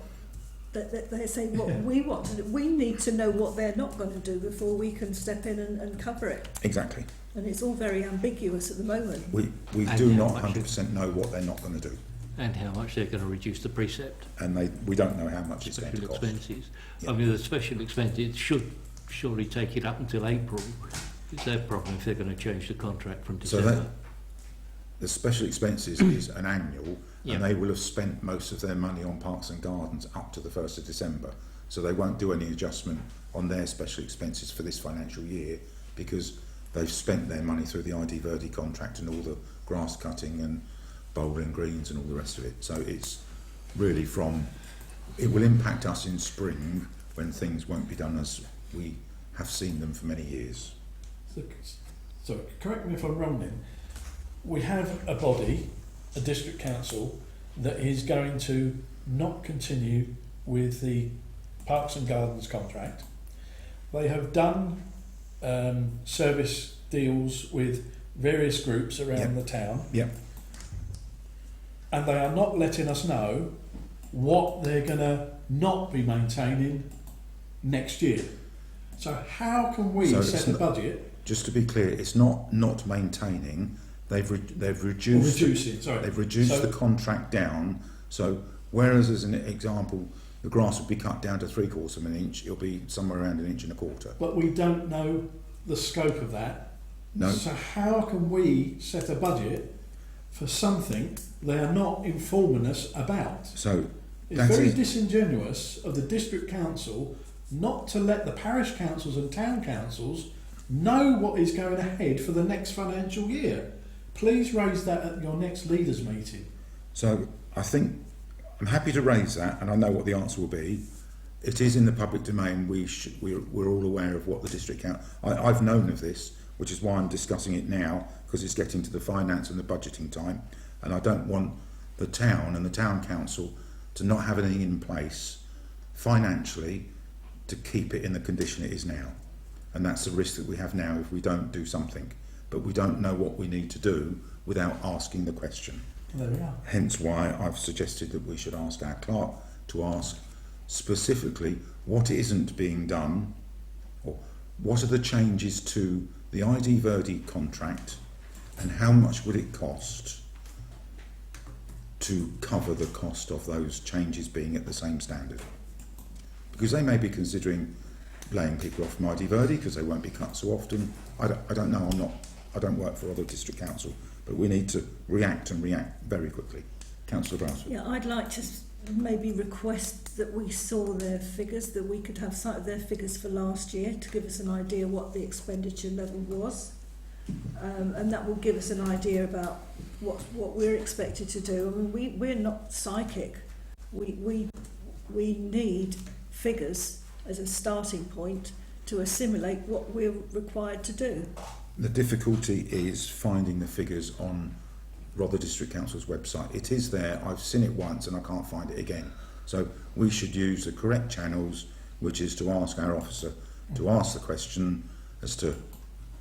that they're saying what we want to do. We need to know what they're not going to do before we can step in and cover it. Exactly. And it's all very ambiguous at the moment. We do not 100% know what they're not going to do. And how much they're going to reduce the precept. And we don't know how much it's going to Special cost. expenses. Yeah. I mean, the special expenses should surely take it up until April. It's their problem if they're going to change the contract from December. So the special expenses is an annual, and they will have spent most of their money on parks and gardens up to the 1st of December. So they won't do any adjustment on their special expenses for this financial year, because they've spent their money through the ID Verdi contract and all the grass cutting and bowling greens and all the rest of it. So it's really it will impact us in spring when things won't be done as we have seen them for many years. So correct me if I'm wrong then. We have a body, a district council, that is going to not continue with the Parks and Gardens contract. They have done service deals with various groups around the town. Yep. And they are not letting us know what they're going to not be maintaining next year. So how can we set a budget? Just to be clear, it's not maintaining. They've reduced. Reducing, sorry. They've reduced the contract down. So whereas, as an example, the grass would be cut down to 3/4 of an inch, it'll be somewhere around 1.25 inches. But we don't know the scope of that. No. So how can we set a budget for something they are not informing us about? So It's very disingenuous of the district council not to let the parish councils and town councils know what is going ahead for the next financial year. Please raise that at your next leaders meeting. So I think I'm happy to raise that, and I know what the answer will be. It is in the public domain. We're all aware of what the district council. I've known of this, which is why I'm discussing it now, because it's getting to the finance and the budgeting time, and I don't want the town and the town council to not have anything in place financially to keep it in the condition it is now. And that's the risk that we have now if we don't do something. But we don't know what we need to do without asking the question. There we are. Hence why I've suggested that we should ask our clerk to ask specifically what isn't being done, or what are the changes to the ID Verdi contract, and how much would it cost to cover the cost of those changes being at the same standard. Because they may be considering laying people off Mighty Verdi because they won't be cut so often. I don't know, I don't work for other district council, but we need to react very quickly. Councillor Bransford. Yeah, I'd like to maybe request that we saw their figures, that we could have sight of their figures for last year to give us an idea what the expenditure level was. And that will give us an idea about what we're expected to do. I mean, we're not psychic. We need figures as a starting point to assimilate what we're required to do. The difficulty is finding the figures on Rother District Council's website. It is there, I've seen it once and I can't find it again. So we should use the correct channels, which is to ask our officer to ask the question as to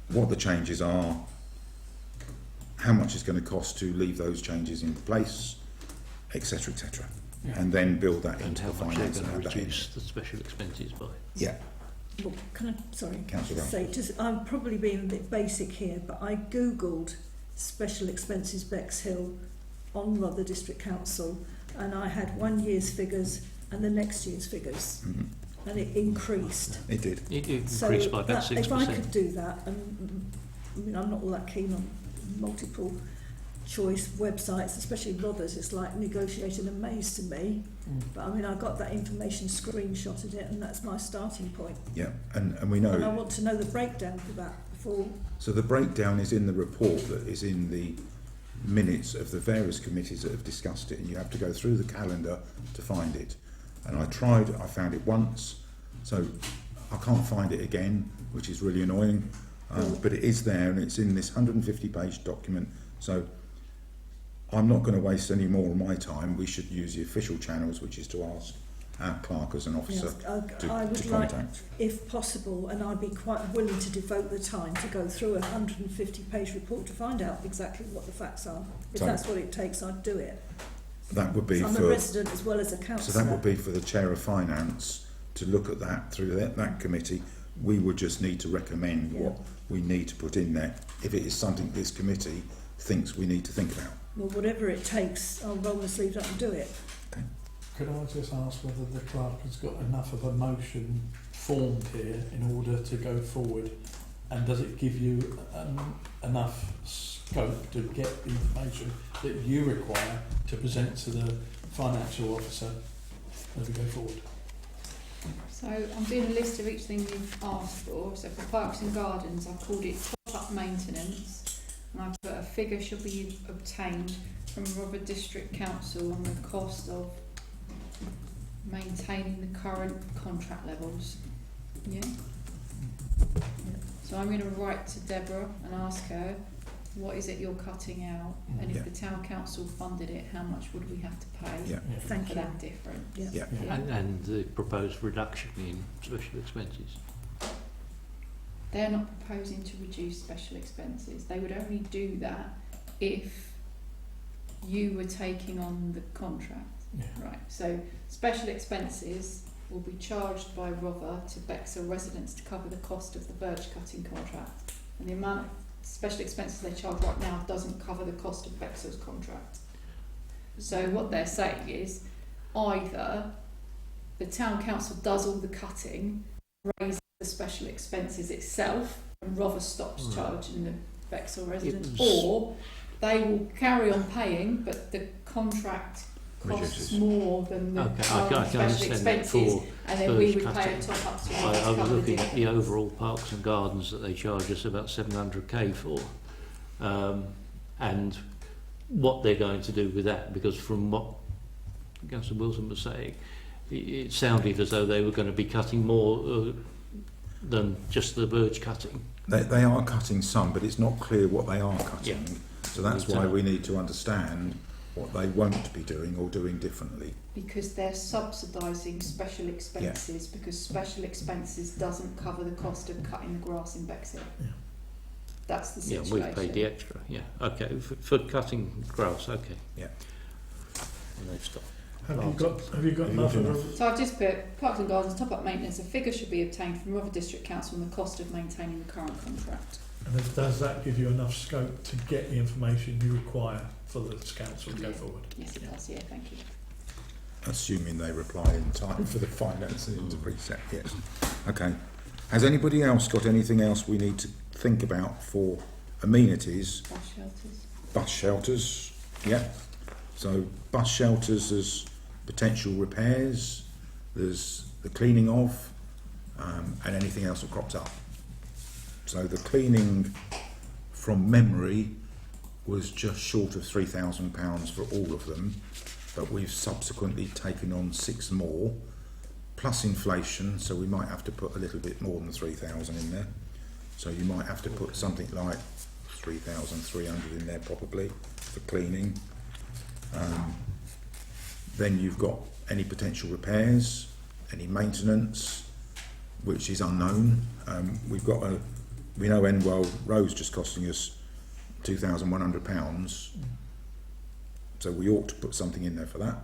what the changes are, how much it's going to cost to leave those changes in place, etc., etc. Yeah. And then build that And into how the much finance they're and going add to that in. reduce the special expenses by. Yeah, Well, can I, sorry, Councillor say, just, I'm probably being a bit basic here, but I googled special expenses Bexhill on Rother District Council, and I had 1 year's figures and the next year's figures, and it increased. it did. It increased So by about that, if I 6%. could do that, and I mean, I'm not all that keen on multiple choice websites, especially Rother's, it's like negotiating a maze to me. But I mean, I got that information, screenshotted it, and that's my starting point. Yeah, and we know. And I want to know the breakdown for that before. So the breakdown is in the report that is in the minutes of the various committees that have discussed it, and you have to go through the calendar to find it. And I found it once, so I can't find it again, which is really annoying. But it is there, and it's in this 150-page document. So I'm not going to waste any more of my time. We should use the official channels, which is to ask our clerk as an officer Yes, I would to like, contact. if possible, and I'd be quite willing to devote the time to go through a 150-page report to find out exactly what the facts are. If So- that's what it takes, I'd do it. That would be I'm a for. resident as well as a So councillor. that would be for the Chair of Finance to look at that through that committee. We would just need to recommend what we need to put in there if it is something this committee thinks we need to think about. Well, whatever it takes, I'll roll the sleeves up and do it. Could I just ask whether the clerk has got enough of a motion formed here in order to go forward, and does it give you enough scope to get the information that you require to present to the financial officer as we go forward? So I'm doing a list of each thing you've asked for. So for parks and gardens, I've called it top-up maintenance, and I've put a figure should be obtained from Rother District Council on the cost of maintaining the current contract levels. Yeah? So I'm going to write to Deborah and ask her, what is it you're cutting out? And if Yeah. the town council funded it, how much would we have to pay Yeah. Thank for you. that difference? Yeah. Yeah. Yeah. And the proposed reduction in special expenses. They're not proposing to reduce special expenses. They would only do that if you were taking on the contract. Yeah. Right, so special expenses will be charged by Rother to Bexhill residents to cover the cost of the birch cutting contract. And the amount of special expenses they charge right now doesn't cover the cost of Bexhill's contract. So what they're saying is either the town council does all the cutting, raises the special expenses itself, and Rother stops Right. charging the Bexhill residents, was- or they will carry on paying, but the contract costs Reduces. more than the Okay, I current can special understand that expenses, for and then we birch would pay cutting. a top up to I was cover the looking at difference. the overall parks and gardens that they charge us about 700k for, and what they're going to do with that, because from what Councillor Wilson was saying, it sounded as though they were going to be cutting more than just the birch cutting. They are cutting some, but it's not clear what they are cutting. Yeah. So that's Need to why know. we need to understand what they won't be doing or doing differently. Because they're subsidising special expenses, because special expenses doesn't cover the cost of cutting the grass in Bexhill. Yeah. That's the Yeah, situation. we've paid the extra. Yeah, okay, for cutting grass. Okay. Yeah. And they've stopped. Have you got enough of a, So I've just put Parks and Gardens top-up maintenance. A figure should be obtained from Rother District Council on the cost of maintaining the current contract. and does that give you enough scope to get the information you require for the council to go forward? Yes, it does. Yeah, thank you. Assuming they reply in time for the finance and into preset, yes. Okay. Has anybody else got anything else we need to think about for amenities? Bus shelters. Bus shelters, yeah. So bus shelters, there's potential repairs, there's the cleaning of, and anything else that crops up. So the cleaning, from memory, was just short of £3,000 for all of them, but we've subsequently taken on 6 more, plus inflation, so we might have to put a little bit more than 3,000 in there. So you might have to put something like 3,300 in there probably for cleaning. Then you've got any potential repairs, any maintenance, which is unknown. We know Endwell Road's just costing us £2,100, so we ought to put something in there for that.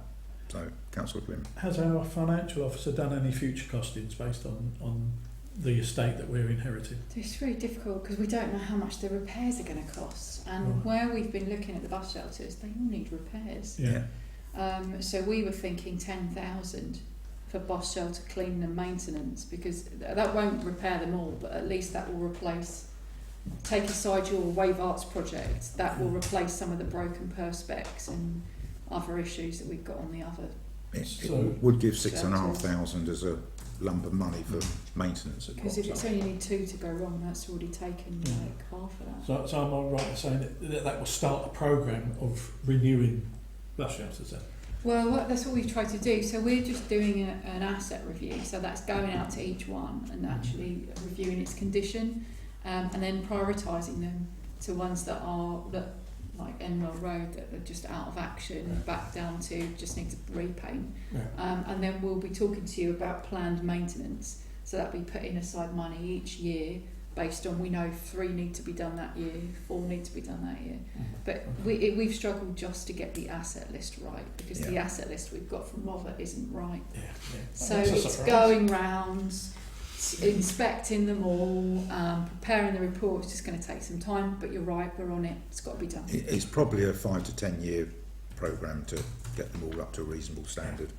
So, Councillor Grimm. Has our financial officer done any future costings based on the estate that we're inheriting? It's really difficult because we don't know how much the repairs are going to cost, and where we've been looking at the bus shelters, they all need repairs. Yeah. So we were thinking 10,000 for bus shelter cleaning and maintenance, because that won't repair them all, but at least that will replace. Take aside your Wave Arts project, that will replace some of the broken perspex and other issues that we've got on the other. It would give 6,500 as a lump of money for maintenance. Because if it's only need 2 to go wrong, that's already taken like half of that. So am I right in saying that will start a programme of renewing bus shelters then? Well, that's what we've tried to do. So we're just doing an asset review. So that's going out to each one and actually reviewing its condition, and then prioritising them to ones that are like Enwell Road that are just out of action, back down to just need to repaint. And then we'll be talking to you about planned maintenance. So that'll be putting aside money each year based on, we know 3 need to be done that year, 4 need to be done that year. But we've struggled just to get the asset list right, because the asset list we've got from Rother isn't right. So it's going round, inspecting them all, preparing the report. It's just going to take some time, but you're right, we're on it. It's got to be done. It's probably a 5 to 10 year programme to get them all up to a reasonable standard,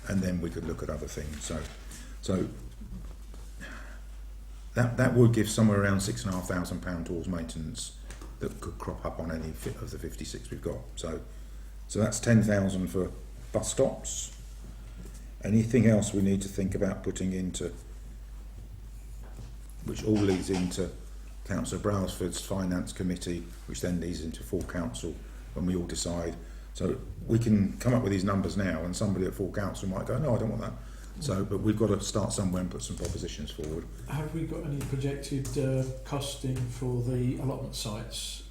and then we could look at other things. So that would give somewhere around £6,500 towards maintenance that could crop up on any of the 56 we've got. So that's 10,000 for bus stops. Anything else we need to think about putting into, which all leads into Councillor Brailsford's finance committee, which then leads into full council when we all decide. So we can come up with these numbers now, and somebody at full council might go, no, I don't want that. So, but we've got to start somewhere and put some propositions forward. Have we got any projected costing for the allotment sites,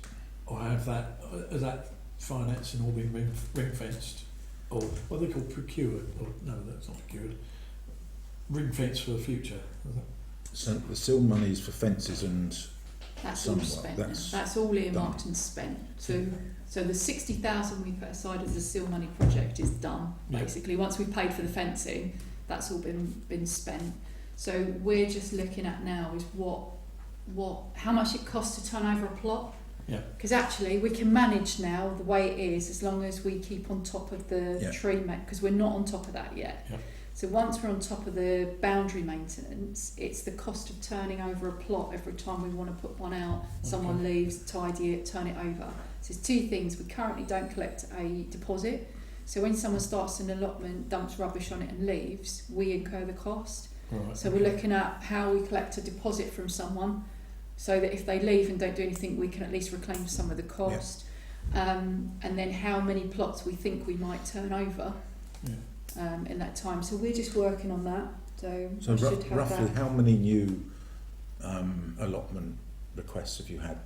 or has that financing all been ring fenced, or what are they called, procured? Or no, that's not procured. Ring fenced for the future. So the SIL money is for fences and That's all spent. That's all earmarked and spent. So the 60,000 we put aside as the SIL money project is done. Basically, once we've paid for the fencing, that's all been spent. So we're just looking at now is how much it costs to turn over a plot. Because actually we can manage now the way it is, as long as we keep on top of the tree, because we're not on top of that yet. So once we're on top of the boundary maintenance, it's the cost of turning over a plot every time we want to put one out. Someone leaves, tidy it, turn it over. So there's 2 things. We currently don't collect a deposit. So when someone starts an allotment, dumps rubbish on it and leaves, we incur the cost. So we're looking at how we collect a deposit from someone, so that if they leave and don't do anything, we can at least reclaim some of the cost. And then how many plots we think we might turn over in that time. So we're just working on that. So roughly how many new allotment requests have you had,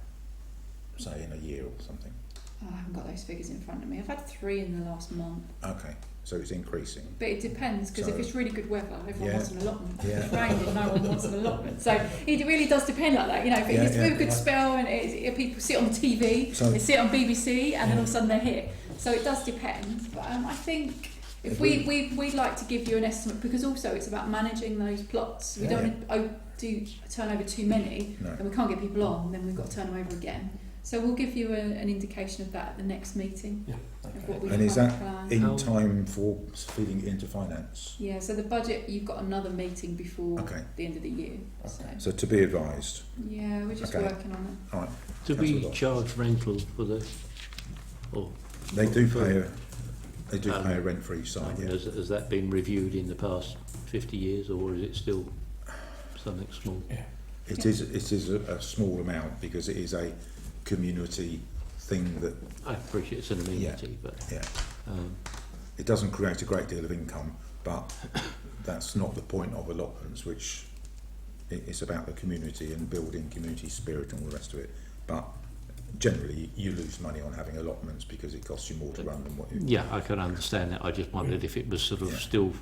say, in a year or something? I haven't got those figures in front of me. I've had 3 in the last month. Okay, so it's increasing. But it depends, because if it's really good weather, everyone wants an allotment. If Yeah. it's raining, no one wants an allotment. So it really does depend like that. You know, if it's a really good spell and people sit on the TV, they sit on BBC, and then all of a sudden they're here. So it does depend. But I think If we'd like to give you an estimate, because also it's about managing those plots. We don't want to turn over too many, and we can't get people on, then we've got to turn them over again. So we'll give you an indication of that at the next meeting. Yeah, of what we And is that plan. in time for feeding it into finance? Yeah, so the budget, you've got another meeting before the end of the year. So to be advised. Yeah, we're just working on it. All right. Do we charge rental for the? Or they do pay a rent-free site. Yeah. Has that been reviewed in the past 50 years, or is it still something small? Yeah. It is a small amount because it is a community thing that I appreciate it's an amenity, but it doesn't create a great deal of income, but that's not the point of allotments, which it's about the community and building community spirit and all the rest of it. But generally you lose money on having allotments because it costs you more to run than what you... Yeah, I can understand that. I just wondered if it was sort of still,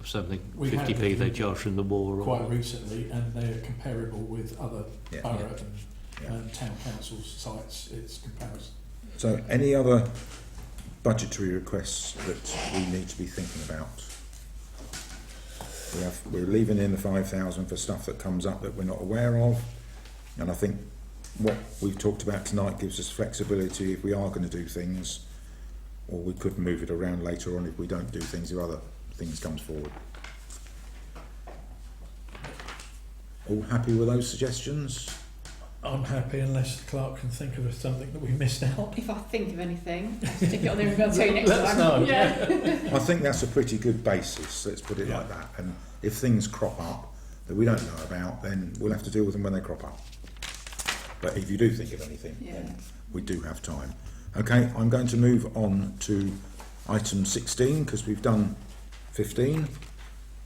something 50p they charge from the war. Quite recently, and they are comparable with other borough and town council sites. It's comparison. So any other budgetary requests that we need to be thinking about? We're leaving in the 5,000 for stuff that comes up that we're not aware of, and I think what we've talked about tonight gives us flexibility if we are going to do things, or we could move it around later on if we don't do things, if other things comes forward. All happy with those suggestions? I'm happy unless the clerk can think of something that we missed out. If I think of anything, I'll stick it on there and I'll tell you next Let us time. know. Yeah. I think that's a pretty good basis, let's put it like that, and if things crop up that we don't know about, then we'll have to deal with them when they crop up. But if you do think of anything, then we do have time. Okay, I'm going to move on to item 16 because we've done 15,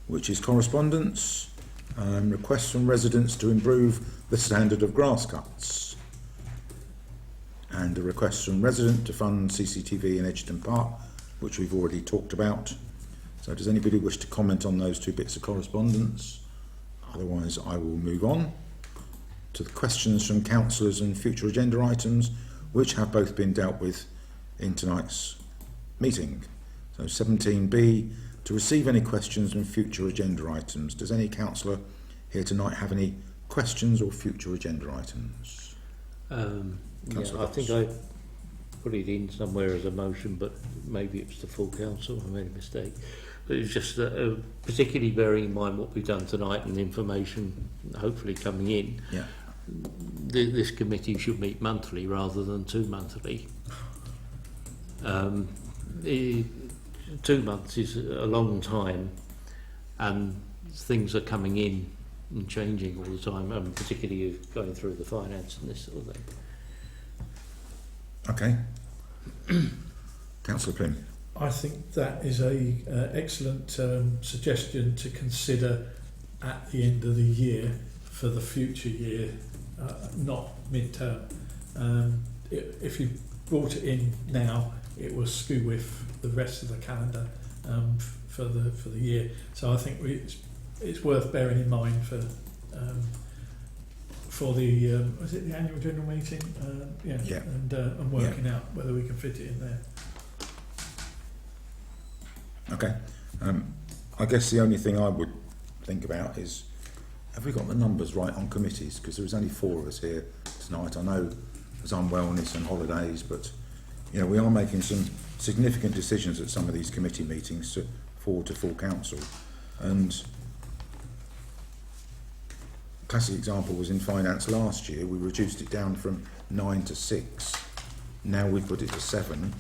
which is correspondence. Requests from residents to improve the standard of grass cuts. And a request from resident to fund CCTV in Edgerton Park, which we've already talked about. So does anybody wish to comment on those two bits of correspondence? Otherwise I will move on to the questions from councillors and future agenda items, which have both been dealt with in tonight's meeting. So 17B, to receive any questions on future agenda items. Does any councillor here tonight have any questions or future agenda items? I think I put it in somewhere as a motion, but maybe it was the full council. I made a mistake. But it's just that, particularly bearing in mind what we've done tonight and the information hopefully coming in. Yeah. This committee should meet monthly rather than 2 monthly. 2 months is a long time, and things are coming in and changing all the time, and particularly going through the finance and this sort of thing. Okay. Councillor Pym. I think that is a excellent suggestion to consider at the end of the year for the future year, not mid-term. If you brought it in now, it will skew with the rest of the calendar for the year. So I think it's worth bearing in mind for the was it the annual general meeting? And working out whether we can fit it in there. Okay. I guess the only thing I would think about is, have we got the numbers right on committees? Because there was only 4 of us here tonight. I know there's unwellness and holidays, but we are making some significant decisions at some of these committee meetings forward to full council. And a classic example was in finance last year. We reduced it down from 9 to 6. Now we put it to 7.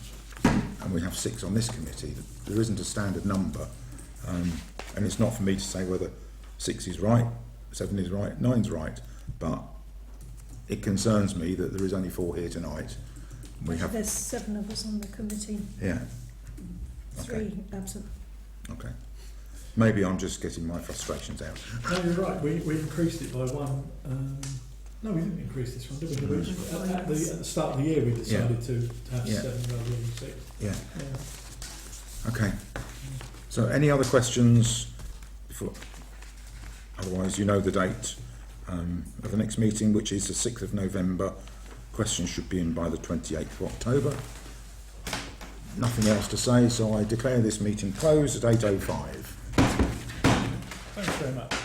And we have 6 on this committee. There isn't a standard number, and it's not for me to say whether 6 is right, 7 is right, 9's right, but it concerns me that there is only 4 here tonight. There's 7 of us on the committee. Yeah. 3 absent. Okay. Maybe I'm just getting my frustrations out. No, you're right. We increased it by 1. No, we didn't increase this one, did we? At the start of the year, we decided to have 7 rather than 6. Yeah. Okay. So, any other questions? Otherwise, you know the date of the next meeting, which is the 6th of November. Questions should be in by the 28th of October. nothing else to say, so I declare this meeting closed at 8:05. Thanks very much.